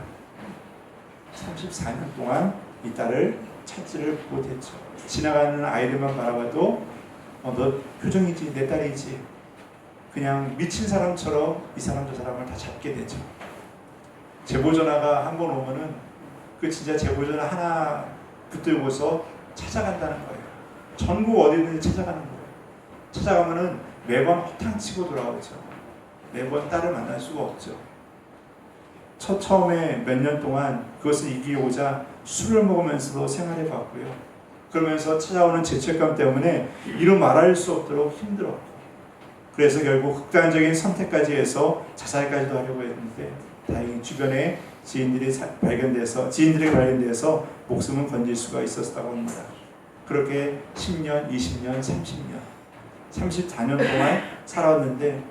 34년 동안 이 딸을 찾지를 못했죠. 지나가는 아이들만 바라봐도 너 효정이지, 내 딸이지. 그냥 미친 사람처럼 이 사람 저 사람을 다 잡게 되죠. 제보전화가 한 번 오면은 그 진짜 제보전화 하나 붙들고서 찾아간다는 거예요. 전국 어디든지 찾아가는 거예요. 찾아가면은 매번 허탕치고 돌아오죠. 매번 딸을 만날 수가 없죠. 처음에 몇 년 동안 그것을 이기고자 술을 먹으면서도 생활해 봤고요. 그러면서 찾아오는 죄책감 때문에 이루 말할 수 없도록 힘들었고, 그래서 결국 극단적인 선택까지 해서 자살까지도 하려고 했는데 다행히 주변에 지인들이 발견돼서 목숨은 건질 수가 있었다고 합니다. 그렇게 10년, 20년, 30년, 34년 동안 살아왔는데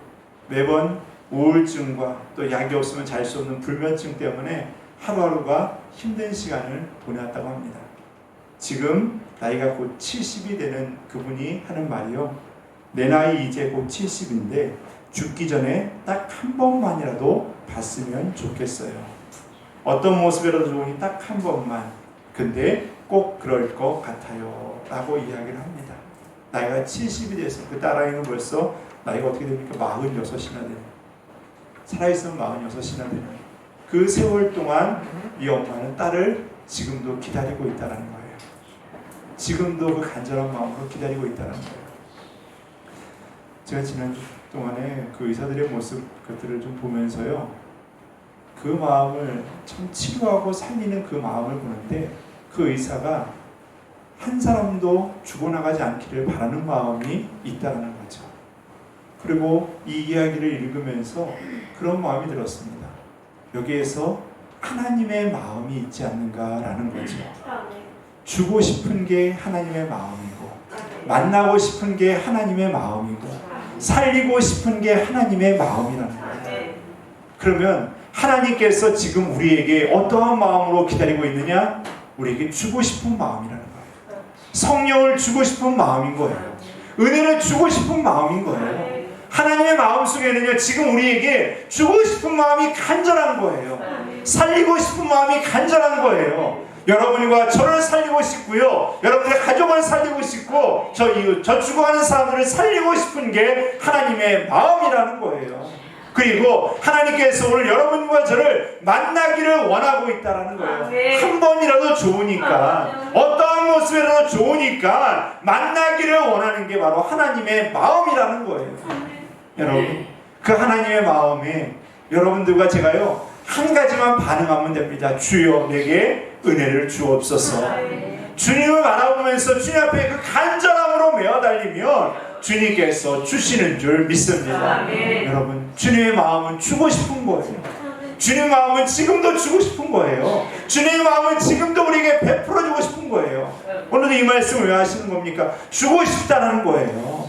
매번 우울증과 또 약이 없으면 잘 수 없는 불면증 때문에 하루하루가 힘든 시간을 보내왔다고 합니다. 지금 나이가 곧 70이 되는 그분이 하는 말이요. 내 나이 이제 곧 70인데 죽기 전에 딱 한 번만이라도 봤으면 좋겠어요. 어떤 모습이라도 좋으니 딱 한 번만. 근데 꼭 그럴 것 같아요. 라고 이야기를 합니다. 나이가 70이 돼서 그 딸아이는 벌써 나이가 어떻게 됩니까? 46이나 되는. 살아있으면 46이나 되는. 그 세월 동안 이 엄마는 딸을 지금도 기다리고 있다는 거예요. 지금도 그 간절한 마음으로 기다리고 있다는 거예요. 제가 지난주 동안에 그 의사들의 모습 것들을 좀 보면서요, 그 마음을 참 치료하고 살리는 그 마음을 보는데 그 의사가 한 사람도 죽어나가지 않기를 바라는 마음이 있다는 거죠. 그리고 이 이야기를 읽으면서 그런 마음이 들었습니다. 여기에서 하나님의 마음이 있지 않는가라는 거죠. 주고 싶은 게 하나님의 마음이고, 만나고 싶은 게 하나님의 마음이고, 살리고 싶은 게 하나님의 마음이라는 거예요. 그러면 하나님께서 지금 우리에게 어떠한 마음으로 기다리고 있느냐? 우리에게 주고 싶은 마음이라는 거예요. 성령을 주고 싶은 마음인 거예요. 은혜를 주고 싶은 마음인 거예요. 하나님의 마음속에는요, 지금 우리에게 주고 싶은 마음이 간절한 거예요. 살리고 싶은 마음이 간절한 거예요. 여러분과 저를 살리고 싶고요, 여러분들의 가족을 살리고 싶고, 저 죽어가는 사람들을 살리고 싶은 게 하나님의 마음이라는 거예요. 그리고 하나님께서 오늘 여러분과 저를 만나기를 원하고 있다는 거예요. 한 번이라도 좋으니까, 어떠한 모습이라도 좋으니까 만나기를 원하는 게 바로 하나님의 마음이라는 거예요. 여러분, 그 하나님의 마음에 여러분들과 제가요, 한 가지만 반응하면 됩니다. 주여 내게 은혜를 주옵소서. 주님을 바라보면서 주님 앞에 그 간절함으로 메어달리면 주님께서 주시는 줄 믿습니다. 여러분, 주님의 마음은 주고 싶은 거예요. 주님의 마음은 지금도 주고 싶은 거예요. 주님의 마음은 지금도 우리에게 베풀어주고 싶은 거예요. 오늘도 이 말씀을 왜 하시는 겁니까? 주고 싶다는 거예요.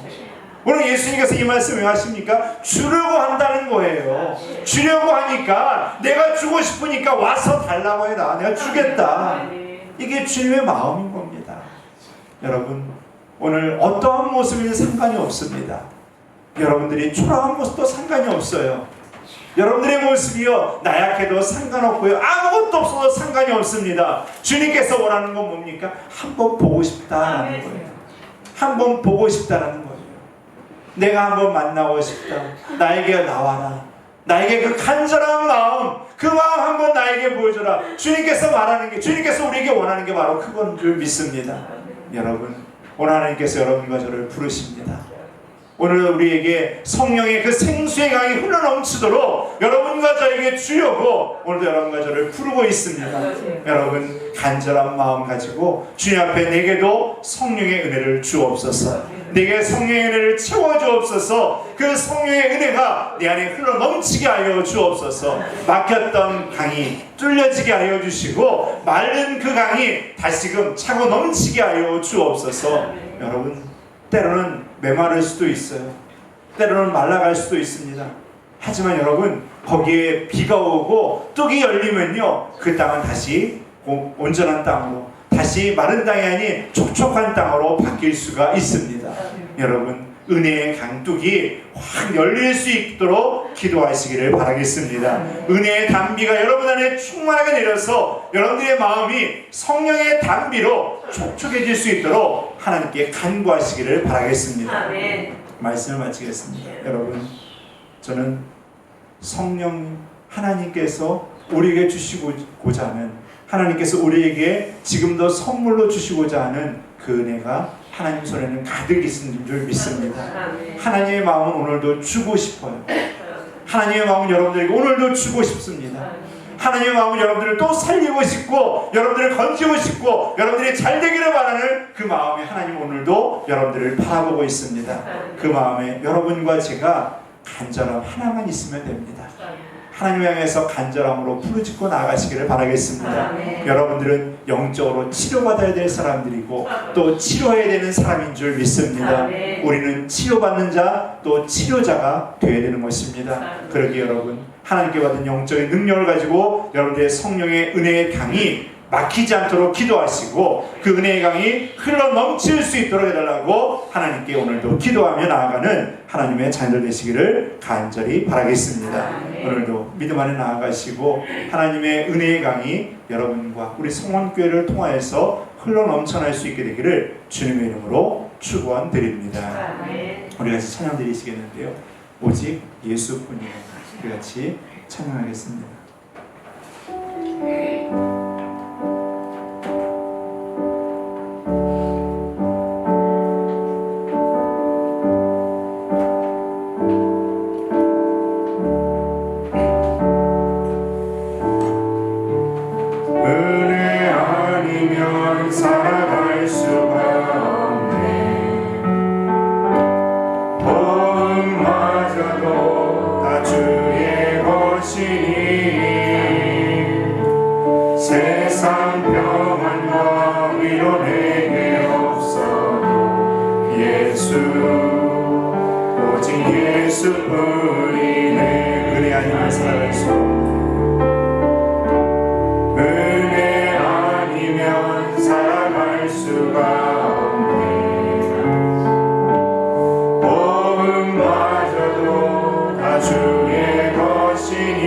오늘 예수님께서 이 말씀을 왜 하십니까? 주려고 한다는 거예요. 주려고 하니까 내가 주고 싶으니까 와서 달라고 해라. 내가 주겠다. 이게 주님의 마음인 겁니다. 여러분, 오늘 어떠한 모습이든 상관이 없습니다. 여러분들이 초라한 모습도 상관이 없어요. 여러분들의 모습이요, 나약해도 상관없고요, 아무것도 없어도 상관이 없습니다. 주님께서 원하는 건 뭡니까? 한번 보고 싶다라는 거예요. 한번 보고 싶다라는 거예요. 내가 한번 만나고 싶다. 나에게 나와라. 나에게 그 간절한 마음, 그 마음 한번 나에게 보여줘라. 주님께서 말하는 게, 주님께서 우리에게 원하는 게 바로 그건 줄 믿습니다. 여러분, 오늘 하나님께서 여러분과 저를 부르십니다. 오늘 우리에게 성령의 그 생수의 강이 흘러넘치도록 여러분과 저에게 주려고 오늘도 여러분과 저를 부르고 있습니다. 여러분, 간절한 마음 가지고 주님 앞에 내게도 성령의 은혜를 주옵소서. 내게 성령의 은혜를 채워주옵소서. 그 성령의 은혜가 내 안에 흘러 넘치게 하여 주옵소서. 막혔던 강이 뚫려지게 하여 주시고 마른 그 강이 다시금 차고 넘치게 하여 주옵소서. 여러분, 때로는 메마를 수도 있어요. 때로는 말라갈 수도 있습니다. 하지만 여러분, 거기에 비가 오고 뚝이 열리면요, 그 땅은 다시 온전한 땅으로, 다시 마른 땅이 아닌 촉촉한 땅으로 바뀔 수가 있습니다. 여러분, 은혜의 강둑이 확 열릴 수 있도록 기도하시기를 바라겠습니다. 은혜의 단비가 여러분 안에 충만하게 내려서 여러분들의 마음이 성령의 단비로 촉촉해질 수 있도록 하나님께 간구하시기를 바라겠습니다. 아멘. 말씀을 마치겠습니다. 여러분, 저는 성령 하나님께서 우리에게 주시고자 하는, 하나님께서 우리에게 지금도 선물로 주시고자 하는 그 은혜가 하나님 손에는 가득 있는 줄 믿습니다. 하나님의 마음은 오늘도 주고 싶어요. 하나님의 마음은 여러분들에게 오늘도 주고 싶습니다. 하나님의 마음은 여러분들을 또 살리고 싶고, 여러분들을 건지고 싶고, 여러분들이 잘 되기를 바라는 그 마음에 하나님 오늘도 여러분들을 바라보고 있습니다. 그 마음에 여러분과 제가 간절함 하나만 있으면 됩니다. 하나님 향해서 간절함으로 부르짖고 나아가시기를 바라겠습니다. 여러분들은 영적으로 치료받아야 될 사람들이고 또 치료해야 되는 사람인 줄 믿습니다. 우리는 치료받는 자, 또 치료자가 되어야 되는 것입니다. 그러기에 여러분, 하나님께 받은 영적인 능력을 가지고 여러분들의 성령의 은혜의 강이 막히지 않도록 기도하시고 그 은혜의 강이 흘러 넘칠 수 있도록 해달라고 하나님께 오늘도 기도하며 나아가는 하나님의 자녀들 되시기를 간절히 바라겠습니다. 오늘도 믿음 안에 나아가시고 하나님의 은혜의 강이 여러분과 우리 성원교회를 통하여서 흘러 넘쳐날 수 있게 되기를 주님의 이름으로 축원드립니다. 우리 같이 찬양 드리시겠는데요, 오직 예수뿐이에요. 우리 같이 찬양하겠습니다. 은혜 아니면 살아갈 수가 없네. 복음마저도 다 주의 것이니 세상 평안과 위로 내게 없어도 예수, 오직 예수뿐이네. 은혜 아니면 살아갈 수 없는 은혜 아니면 살아갈 수가 없네. 복음마저도 다 주의 것이니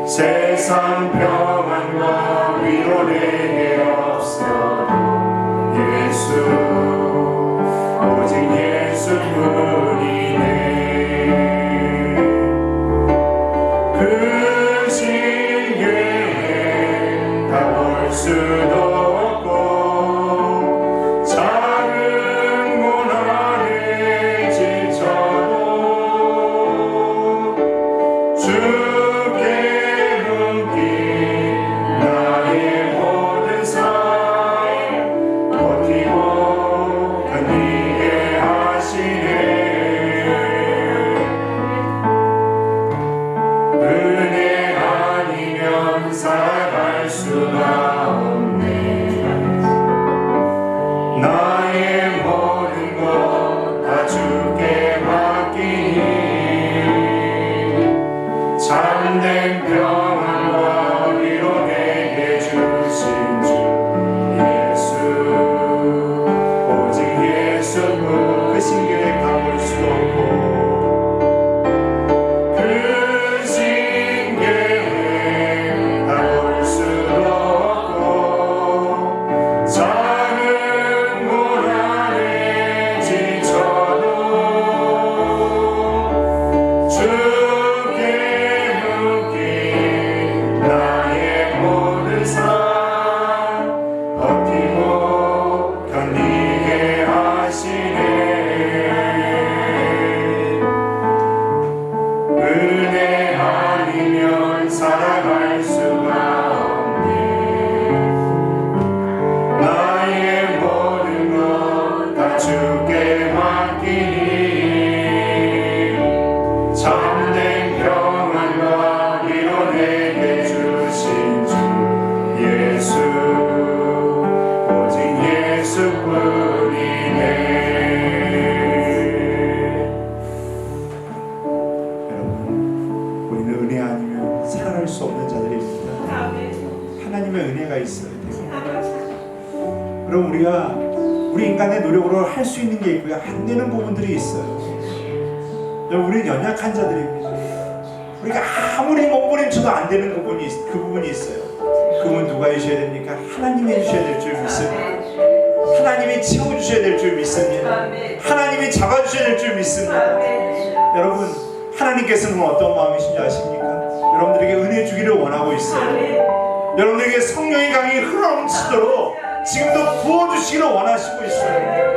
세상 평안과 위로 내게 없어도 예수, 오직 예수뿐이네. 그 시기에 다 볼 수도 없고 작은 고난에 지쳐도 주께 맡긴 나의 모든 삶 노력으로 할 수 있는 게 있고요. 안 되는 부분들이 있어요. 우리는 연약한 자들입니다. 우리가 아무리 몸부림쳐도 안 되는 그 부분이 있어요. 그분 누가 해주셔야 됩니까? 하나님이 해주셔야 될 줄 믿습니다. 하나님이 채워주셔야 될 줄 믿습니다. 하나님이 잡아주셔야 될 줄 믿습니다. 여러분, 하나님께서는 어떤 마음이신지 아십니까? 여러분들에게 은혜 주기를 원하고 있어요. 여러분들에게 성령의 강이 흘러넘치도록 지금도 부어주시기를 원하시고 있어요.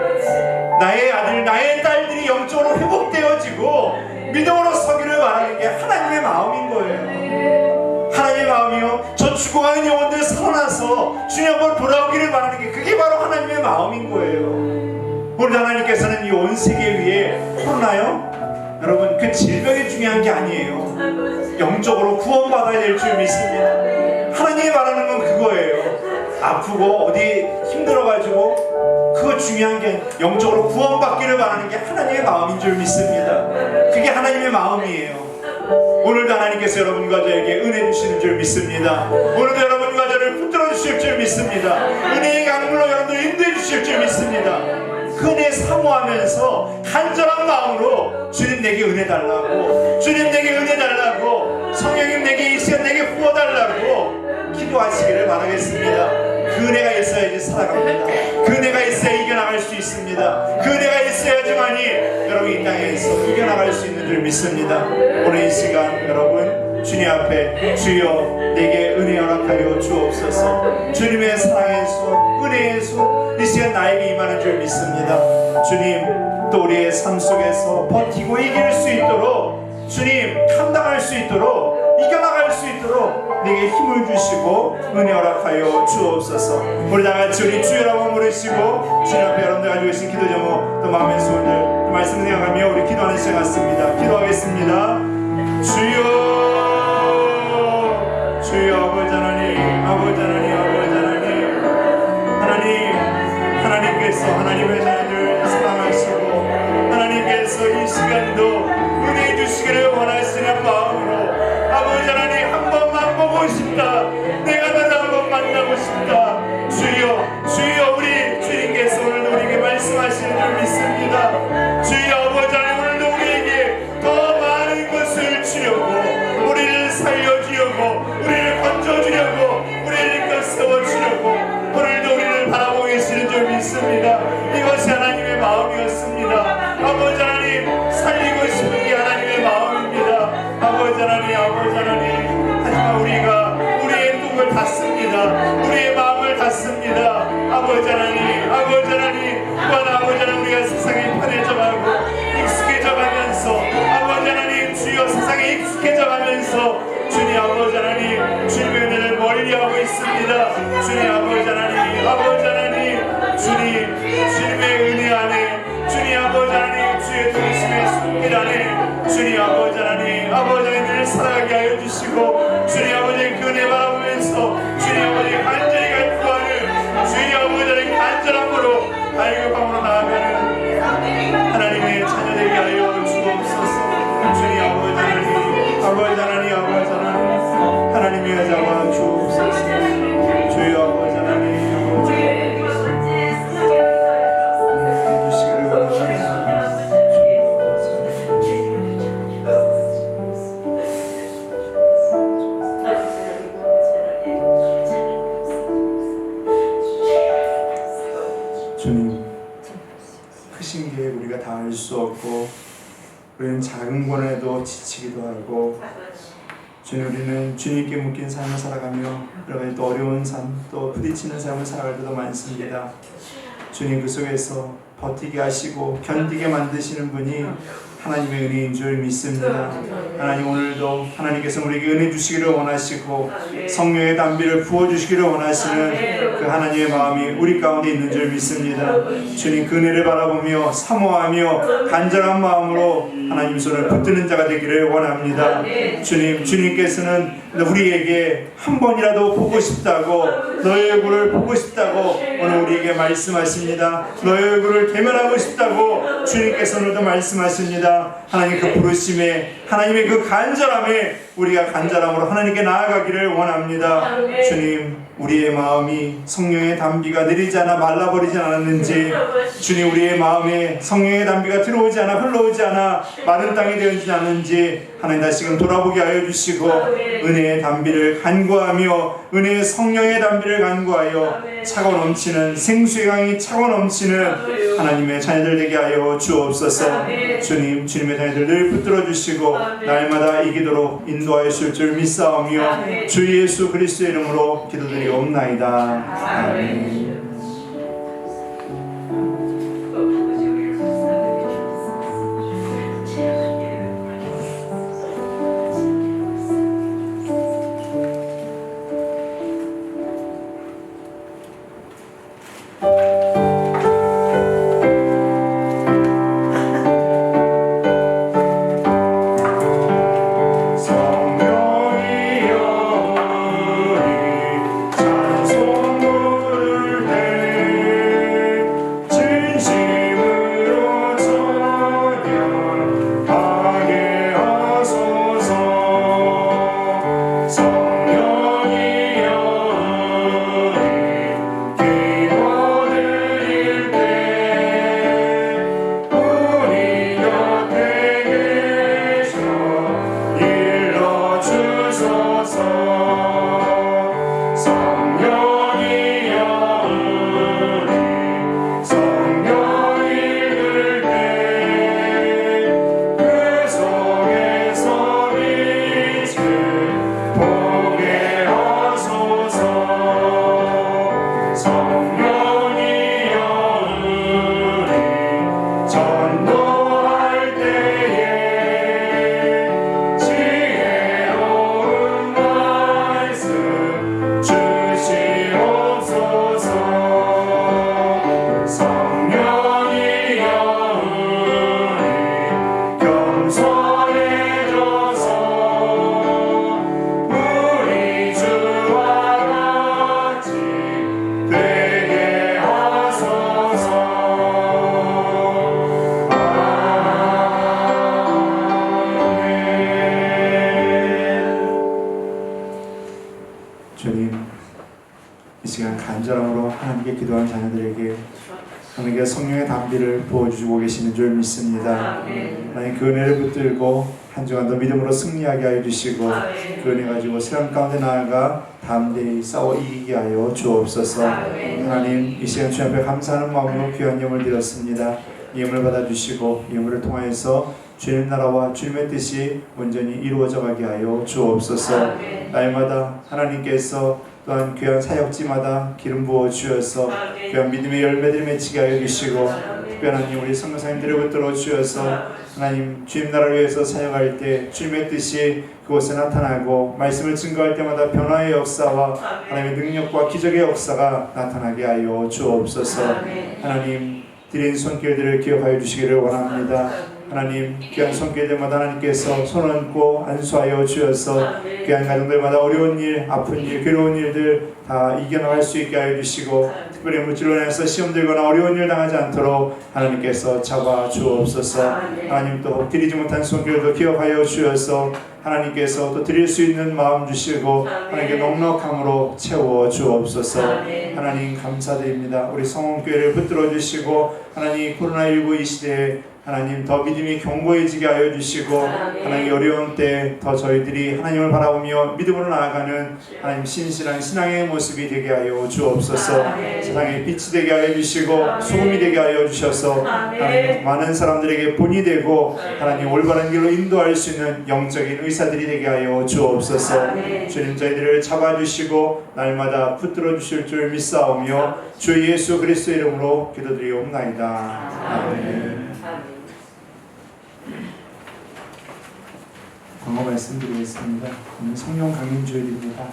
나의 아들, 나의 딸들이 영적으로 회복되어지고 믿음으로 서기를 바라는 게 하나님의 마음인 거예요. 하나님의 마음이요, 저 죽어가는 영혼들 살아나서 주님 앞으로 돌아오기를 바라는 게 그게 바로 하나님의 마음인 거예요. 오늘 하나님께서는 이 온 세계 위에 코로나요, 여러분, 그 질병이 중요한 게 아니에요. 영적으로 구원받아야 될 줄 믿습니다. 하나님이 말하는 건 그거예요. 아프고 어디 힘들어가지고 그거 중요한 게 아니에요. 영적으로 구원받기를 바라는 게 하나님의 마음인 줄 믿습니다. 그게 하나님의 마음이에요. 오늘도 하나님께서 여러분과 저에게 은혜 주시는 줄 믿습니다. 오늘도 여러분과 저를 붙들어 주실 줄 믿습니다. 은혜의 강물로 여러분들 인도해 주실 줄 믿습니다. 그 은혜 사모하면서 간절한 마음으로 주님 내게 은혜 달라고, 주님 내게 은혜 달라고, 성령님 내게 이 시간 내게 부어달라고 기도하시기를 바라겠습니다. 그 은혜가 있어야지 살아갑니다. 그 은혜가 있어야 이겨나갈 수 있습니다. 그 은혜가 있어야지만이 여러분 이 땅에서 이겨나갈 수 있는 줄 믿습니다. 오늘 이 시간 여러분 주님 앞에 주여 내게 은혜 허락하여 주옵소서. 주님의 사랑의 손, 은혜의 손 이 시간 나에게 임하는 줄 믿습니다. 주님, 또 우리의 삶 속에서 버티고 이길 수 있도록, 주님 감당할 수 있도록, 이겨나갈 수 있도록 내게 힘을 주시고 은혜 허락하여 주옵소서. 우리 다같이 우리 주여라고 부르시고 주님 앞에 여러분들 가지고 계신 기도 제목, 또 마음의 소원들, 또 말씀 생각하며 우리 기도하는 시간 같습니다. 기도하겠습니다. 주여, 주여, 아버지 하나님, 아버지 하나님, 아버지 하나님, 하나님께서 하나님의 자녀를 사랑하시고 하나님께서 이 시간도 은혜 주시기를 원하시는 마음으로 아버지 하나님 한 번만 보고 싶다, 내가 너를 한 번 만나고 싶다. 주여, 주여, 우리 주님께서 오늘도 우리에게 말씀하시는 줄 믿습니다. 주여, 아버지 하나님 오늘도 우리에게 더 많은 것을 주려고, 우리를 살려주려고, 우리를 건져주려고, 우리를 일껏 세워주려고 오늘도 우리를 바라보고 계시는 줄 믿습니다. 이것이 하나님의 마음이었습니다. 아버지 하나님, 살리고 싶은 게 하나님의 마음입니다. 아버지 하나님, 아버지 하나님, 하지만 우리가 우리의 뚝을 닫습니다. 우리의 마음을 닫습니다. 아버지 하나님, 아버지 하나님, 또한 아버지 하나님, 우리가 세상에 편해져가고 익숙해져가면서 아버지 하나님, 주여 세상에 익숙해져가면서 주님 아버지 하나님, 주님의 은혜를 멀리하고 있습니다. 주님 아버지 하나님, 아버지 하나님, 주님의 은혜 안에, 주님 아버지 하나님, 주의 동심의 손길 안에, 주님 아버지 하나님, 아버지 하나님을 살아가게 하여 주시고, 주님 아버지 그 은혜 바라보면서 주님 아버지 간절히 간구하는 주님 아버지 하나님 간절함으로 발급함으로 나아가는 하나님의 자녀되게 하여 주옵소서. 주님 아버지 하나님, 아버지 하나님, 아버지 하나님, 하나님의 여자와 주옵소서. 주여 아버지 하나님, 아버지 하나님, 주시기를 원합니다. 주님, 크신 게 우리가 다 알 수 없고 우리는 작은 권에도 지치기도 하고, 주님 우리는 주님께 묶인 삶을 살아가며 여러 가지 또 어려운 삶, 또 부딪히는 삶을 살아갈 때도 많습니다. 주님 그 속에서 버티게 하시고 견디게 만드시는 분이 하나님의 은혜인 줄 믿습니다. 하나님 오늘도 하나님께서 우리에게 은혜 주시기를 원하시고 성령의 담비를 부어주시기를 원하시는 그 하나님의 마음이 우리 가운데 있는 줄 믿습니다. 주님 그 은혜를 바라보며 사모하며 간절한 마음으로 하나님 손을 붙드는 자가 되기를 원합니다. 주님, 주님께서는 우리에게 한 번이라도 보고 싶다고, 너의 얼굴을 보고 싶다고 오늘 우리에게 말씀하십니다. 너의 얼굴을 대면하고 싶다고 주님께서 오늘도 말씀하십니다. 하나님 그 부르심에, 하나님의 그 간절함에 우리가 간절함으로 하나님께 나아가기를 원합니다. 주님, 우리의 마음이 성령의 담비가 내리지 않아 말라버리지 않았는지, 주님 우리의 마음에 성령의 담비가 들어오지 않아 흘러오지 않아 마른 땅이 되어지지 않은지 하나님 다시금 돌아보게 하여 주시고, 은혜의 담비를 간구하며 은혜의 성령의 담비를 간구하여 차고 넘치는 생수의 강이 차고 넘치는 하나님의 자녀들 되게 하여 주옵소서. 주님, 주님의 자녀들 늘 붙들어 주시고 날마다 이기도록 인도하여 주실 줄 믿사오며 주 예수 그리스도의 이름으로 기도드리옵나이다. 아멘. 기도한 자녀들에게 하나님께 성령의 담비를 부어주시고 계시는 줄 믿습니다. 하나님 그 은혜를 붙들고 한 주간도 믿음으로 승리하게 하여 주시고 그 은혜 가지고 세상 가운데 나아가 담대히 싸워 이기게 하여 주옵소서. 하나님 이 시간 주 앞에 감사하는 마음으로 귀한 예물을 드렸습니다. 이 예물을 받아주시고 이 예물을 통하여서 주님 나라와 주님의 뜻이 온전히 이루어져 가게 하여 주옵소서. 날마다 하나님께서 또한 귀한 사역지마다 기름 부어 주셔서 귀한 믿음의 열매들을 맺히게 하여 주시고, 특별한 우리 선교사님들을 붙들어 주셔서 하나님 주님 나라를 위해서 사역할 때 주님의 뜻이 그곳에 나타나고 말씀을 증거할 때마다 변화의 역사와 하나님의 능력과 기적의 역사가 나타나게 하여 주옵소서. 하나님 드린 손길들을 기억하여 주시기를 원합니다. 하나님 귀한 손길들마다 하나님께서 손 얹고 안수하여 주셔서 귀한 가정들마다 어려운 일, 아픈 일, 괴로운 일들 다 이겨나갈 수 있게 하여 주시고, 특별히 물질로 인해서 시험 들거나 어려운 일 당하지 않도록 하나님께서 잡아 주옵소서. 하나님 또 드리지 못한 손길도 기억하여 주셔서 하나님께서 또 드릴 수 있는 마음 주시고 하나님께 넉넉함으로 채워 주옵소서. 하나님 감사드립니다. 우리 성원교회를 붙들어 주시고 하나님 코로나19 이 시대에 하나님 더 믿음이 견고해지게 하여 주시고 하나님 어려운 때 더 저희들이 하나님을 바라보며 믿음으로 나아가는 하나님 신실한 신앙의 모습이 되게 하여 주옵소서. 세상에 빛이 되게 하여 주시고 소금이 되게 하여 주셔서 하나님 많은 사람들에게 본이 되고 하나님 올바른 길로 인도할 수 있는 영적인 의사들이 되게 하여 주옵소서. 주님 저희들을 잡아주시고 날마다 붙들어 주실 줄 믿사오며 주 예수 그리스도 이름으로 기도드리옵나이다. 아멘. 광고 말씀드리겠습니다. 오늘 성령 강림 주일입니다.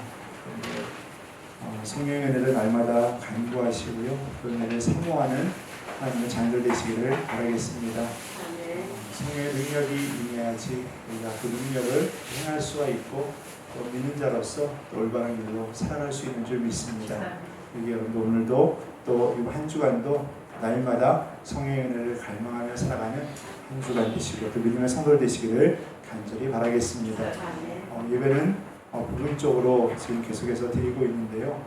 성령의 은혜를 날마다 간구하시고요. 그 은혜를 사모하는 하나님의 자녀들 되시기를 바라겠습니다. 성령의 능력이 임해야지 우리가 그 능력을 행할 수가 있고 또 믿는 자로서 또 올바른 길로 살아갈 수 있는 줄 믿습니다. 여기 여러분도 오늘도 또 이 한 주간도 날마다 성령의 은혜를 갈망하며 살아가는 한 주간 되시고 또 믿음의 성도들 되시기를 간절히 바라겠습니다. 예배는 부분 쪽으로 지금 계속해서 드리고 있는데요.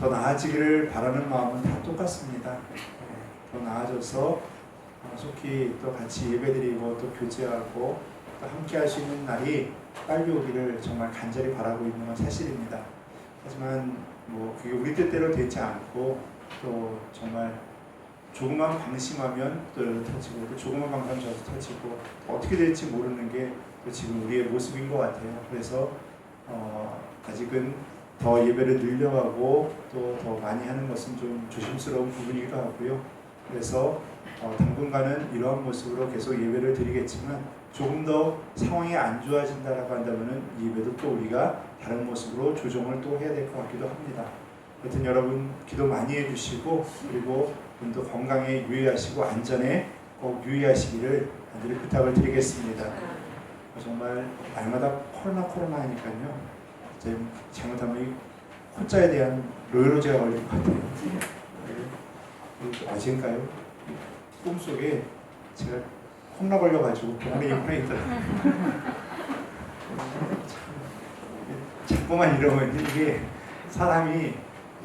더 나아지기를 바라는 마음은 다 똑같습니다. 더 나아져서 속히 또 같이 예배드리고 또 교제하고 또 함께 할 수 있는 날이 빨리 오기를 정말 간절히 바라고 있는 건 사실입니다. 하지만 뭐 그게 우리 뜻대로 되지 않고 또 정말 조금만 방심하면 또 터지고 또 조금만 방심하면 저도 터지고 어떻게 될지 모르는 게 또 지금 우리의 모습인 것 같아요. 그래서 아직은 더 예배를 늘려가고 또 더 많이 하는 것은 좀 조심스러운 부분이기도 하고요. 그래서 당분간은 이러한 모습으로 계속 예배를 드리겠지만 조금 더 상황이 안 좋아진다라고 한다면은 이 예배도 또 우리가 다른 모습으로 조정을 또 해야 될 것 같기도 합니다. 하여튼 여러분 기도 많이 해주시고 그리고 좀 더 건강에 유의하시고 안전에 꼭 유의하시기를 간절히 부탁을 드리겠습니다. 정말 날마다 코로나 하니까요. 이제 잘못하면 이 코자에 대한 노이로제가 걸릴 것 같아요. 어젠가요? 꿈속에 제가 콩나 걸려가지고 병원에 입원해 있더라고요. 자꾸만 이러면 이게 사람이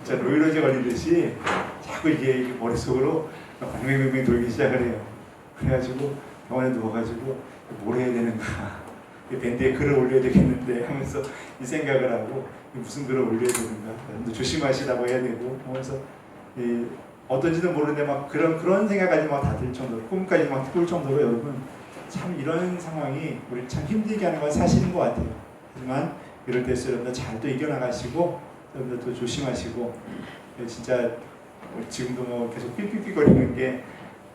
진짜 노이로제 걸리듯이 자꾸 이게 머릿속으로 뱅뱅뱅뱅 돌기 시작을 해요. 그래가지고 병원에 누워가지고 뭘 해야 되는가, 밴드에 글을 올려야 되겠는데 하면서 이 생각을 하고 무슨 글을 올려야 되는가, 조심하시라고 해야 되고 하면서 어떤지는 모르는데 막 그런 생각까지 막 다 들 정도로 꿈까지 막 꿀 정도로 여러분 참 이런 상황이 우리 참 힘들게 하는 건 사실인 것 같아요. 하지만 이럴 때일수록 여러분들 잘 또 이겨나가시고 여러분들 또 조심하시고 진짜 지금도 뭐 계속 삐삐삐거리는 게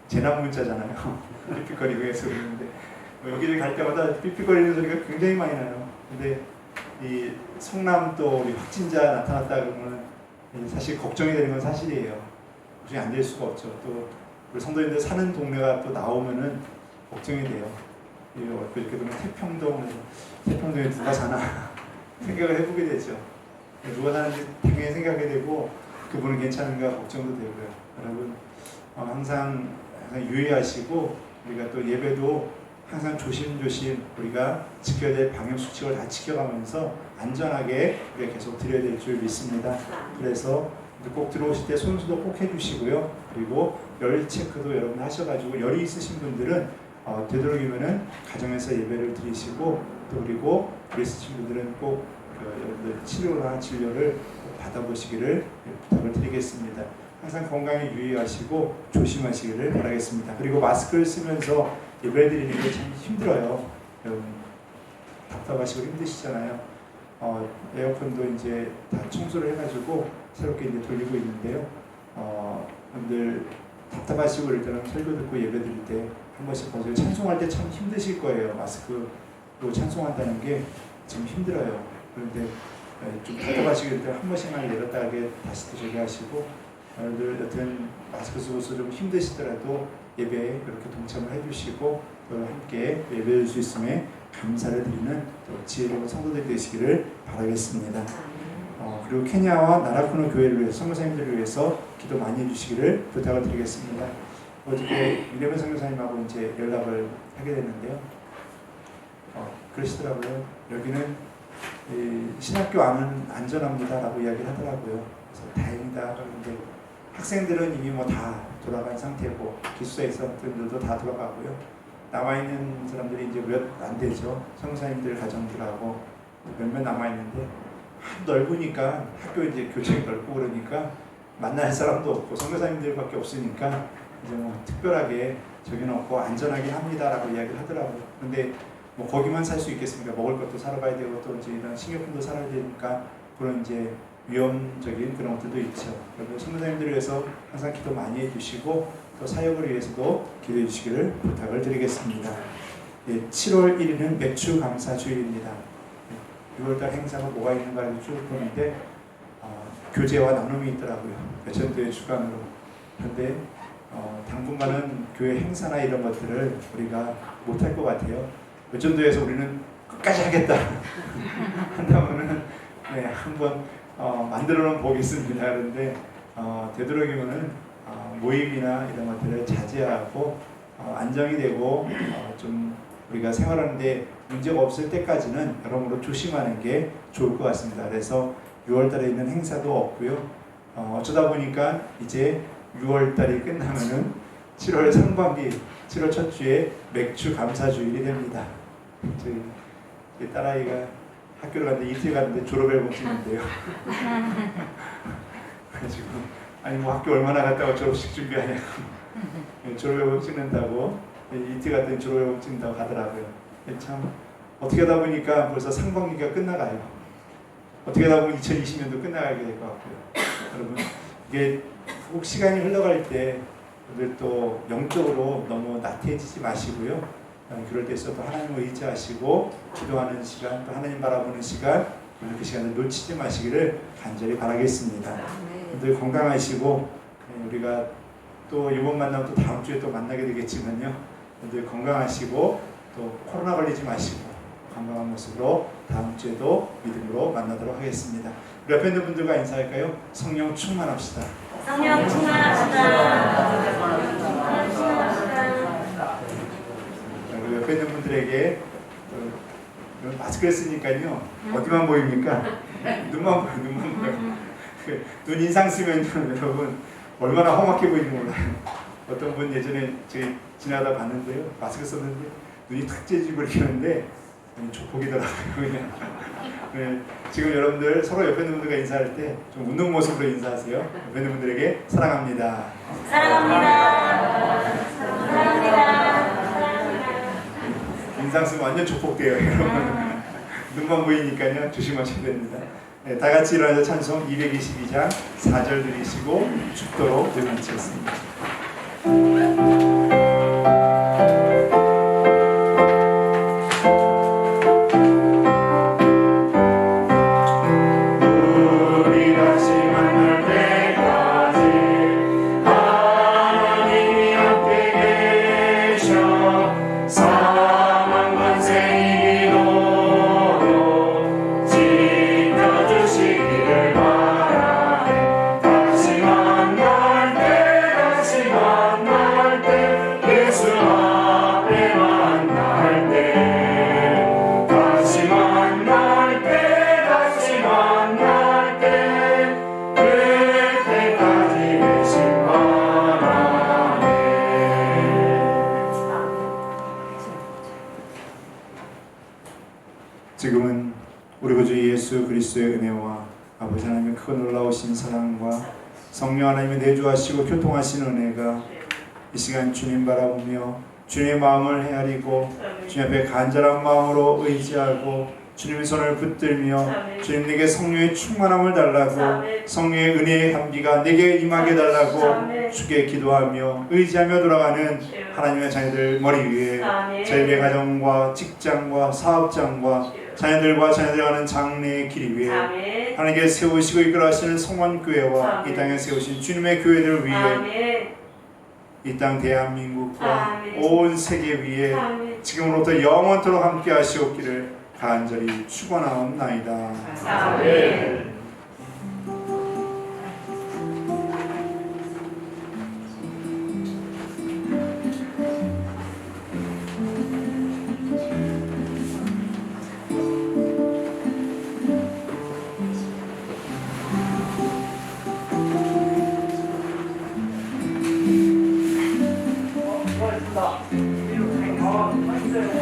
재난 문자잖아요. 삐삐거리고 해서 그러는데 여기를 갈 때마다 삐삐거리는 소리가 굉장히 많이 나요. 근데 이 성남 또 우리 확진자 나타났다 그러면 사실 걱정이 되는 건 사실이에요. 걱정이 안 될 수가 없죠. 또 우리 성도님들 사는 동네가 또 나오면은 걱정이 돼요. 이렇게 보면 태평동에 누가 사나 생각을 해보게 되죠. 누가 사는지 당연히 생각하게 되고 그분은 괜찮은가 걱정도 되고요. 여러분 항상 유의하시고 우리가 또 예배도 항상 조심조심 우리가 지켜야 될 방역 수칙을 다 지켜가면서 안전하게 우리가 계속 드려야 될 줄 믿습니다. 그래서 꼭 들어오실 때 손수도 꼭 해주시고요. 그리고 열 체크도 여러분 하셔가지고 열이 있으신 분들은 되도록이면은 가정에서 예배를 드리시고 또 그리고 열이 있으신 분들은 꼭 여러분들 치료나 진료를 받아보시기를 부탁을 드리겠습니다. 항상 건강에 유의하시고 조심하시기를 바라겠습니다. 그리고 마스크를 쓰면서 예배 드리는 게 참 힘들어요. 여러분 답답하시고 힘드시잖아요. 에어컨도 이제 다 청소를 해가지고 새롭게 이제 돌리고 있는데요. 여러분들 답답하시고 일단은 설교 듣고 예배 드릴 때 한 번씩 보세요. 찬송할 때 참 힘드실 거예요. 마스크로 찬송한다는 게 좀 힘들어요. 그런데 좀 답답하시길 때 한 번씩만 내렸다 하게 다시 또 저기 하시고 여러분들 여튼 마스크 쓰고서 좀 힘드시더라도 예배에 이렇게 동참을 해주시고 또 함께 예배할 수 있음에 감사를 드리는 또 지혜로운 성도들 되시기를 바라겠습니다. 그리고 케냐와 나라쿠노 교회를 위해서 선교사님들을 위해서 기도 많이 해주시기를 부탁을 드리겠습니다. 어저께 이래면 선교사님하고 이제 연락을 하게 됐는데요. 그러시더라고요. 여기는 신학교 안은 안전합니다라고 이야기를 하더라고요. 그래서 다행이다. 그런데 학생들은 이미 뭐 다 돌아간 상태고 기숙사에 있었던 분들도 다 돌아가고요. 남아 있는 사람들이 이제 몇 안 되죠. 선교사님들 가정들하고 몇몇 남아 있는데 넓으니까 학교 이제 교정이 넓고 그러니까 만날 사람도 없고 선교사님들밖에 없으니까 이제 뭐 특별하게 저기는 없고 안전하게 합니다라고 이야기를 하더라고요. 근데 뭐 거기만 살 수 있겠습니까? 먹을 것도 사러 가야 되고 또 이제 이런 식료품도 사야 되니까 그런 이제 위험적인 그런 것들도 있죠. 그래서 선교사님들을 위해서 항상 기도 많이 해주시고 또 사역을 위해서도 기도해 주시기를 부탁을 드리겠습니다. 7월 1일은 맥주 감사 주일입니다. 6월달 행사가 뭐가 있는가 쭉 보는데 교제와 나눔이 있더라고요. 외천교회 주관으로. 그런데 당분간은 교회 행사나 이런 것들을 우리가 못할 것 같아요. 외천도에서 우리는 끝까지 하겠다 한다면은 한번 만들어 놓은 보겠습니다. 그런데 되도록이면은 모임이나 이런 것들을 자제하고 안정이 되고 좀 우리가 생활하는데 문제가 없을 때까지는 여러모로 조심하는 게 좋을 것 같습니다. 그래서 6월달에 있는 행사도 없고요. 어쩌다 보니까 이제 6월 달이 끝나면은 7월 상반기, 7월 첫 주에 맥주 감사주일이 됩니다. 저희 딸아이가 학교를 갔는데 이틀 갔는데 졸업 앨범 찍는데요. 그래가지고 아니 뭐 학교 얼마나 갔다고 졸업식 준비하냐고 졸업 앨범 찍는다고 이틀 갔더니 졸업 앨범 찍는다고 하더라고요. 참 어떻게 하다 보니까 벌써 상반기가 끝나가요. 어떻게 하다 보면 2020년도 끝나가게 될 것 같고요. 여러분 이게 꼭 시간이 흘러갈 때 오늘 또 영적으로 너무 나태해지지 마시고요. 그럴 때 있어도 하나님을 의지하시고 기도하는 시간, 또 하나님 바라보는 시간, 그 시간을 놓치지 마시기를 간절히 바라겠습니다. 늘 건강하시고 우리가 또 이번 만나면 또 다음 주에 또 만나게 되겠지만요. 늘 건강하시고 또 코로나 걸리지 마시고 건강한 모습으로 다음 주에도 믿음으로 만나도록 하겠습니다. 우리 옆에 있는 분들과 인사할까요? 성령 충만합시다. 성령 충만합시다. 우리 옆에 있는 분들에게 마스크를 쓰니까요. 어디만 보입니까? 눈만 보여요. 눈만 보여요. 눈 인상 쓰면 여러분 얼마나 험악해 보이는 몰라요. 어떤 분 예전에 저희 지나다 봤는데요. 마스크 썼는데 눈이 탁 째지고 이렇게 하는데 조폭이더라고요. 그냥. 네, 지금 여러분들 서로 옆에 있는 분들과 인사할 때 좀 웃는 모습으로 인사하세요. 옆에 있는 분들에게 사랑합니다. 사랑합니다. 사랑합니다. 인상 쓰면 완전 조폭돼요, 여러분. 눈만 보이니까요. 조심하셔야 됩니다. 네, 다 같이 일어나서 찬송 222장 4절 드리시고 죽도록 늘 마치겠습니다. 우리 다시 만날 때까지 하나님이 함께 계셔 사망 권세 이기도록 지켜주시기를 바라네. 다시 만날 때 예수 앞에 만날 때 다시 만날 때 그때까지 계신 바라네. 지금은 우리 구주 예수 그리스도의 은혜와 아버지 하나님의 크고 놀라우신 사랑과 성령 하나님의 내주하시고 교통하시는 은혜가 이 시간 주님 바라보며 주님의 마음을 헤아리고 주님 앞에 간절한 마음으로 의지하고 주님의 손을 붙들며 주님 내게 성령의 충만함을 달라고 성령의 은혜의 향기가 내게 임하게 달라고 주께 기도하며 의지하며 돌아가는 하나님의 자녀들 머리 위에 저희의 가정과 직장과 사업장과 자녀들과 자녀들 가는 장래의 길 위에 하나님께 세우시고 이끌어가시는 성원교회와 이 땅에 세우신 주님의 교회들 위에 이 땅 대한민국과 온 세계 위에 지금으로부터 영원토록 함께 하시옵기를 간절히 축원하옵나이다. 아멘. 고맙습니다.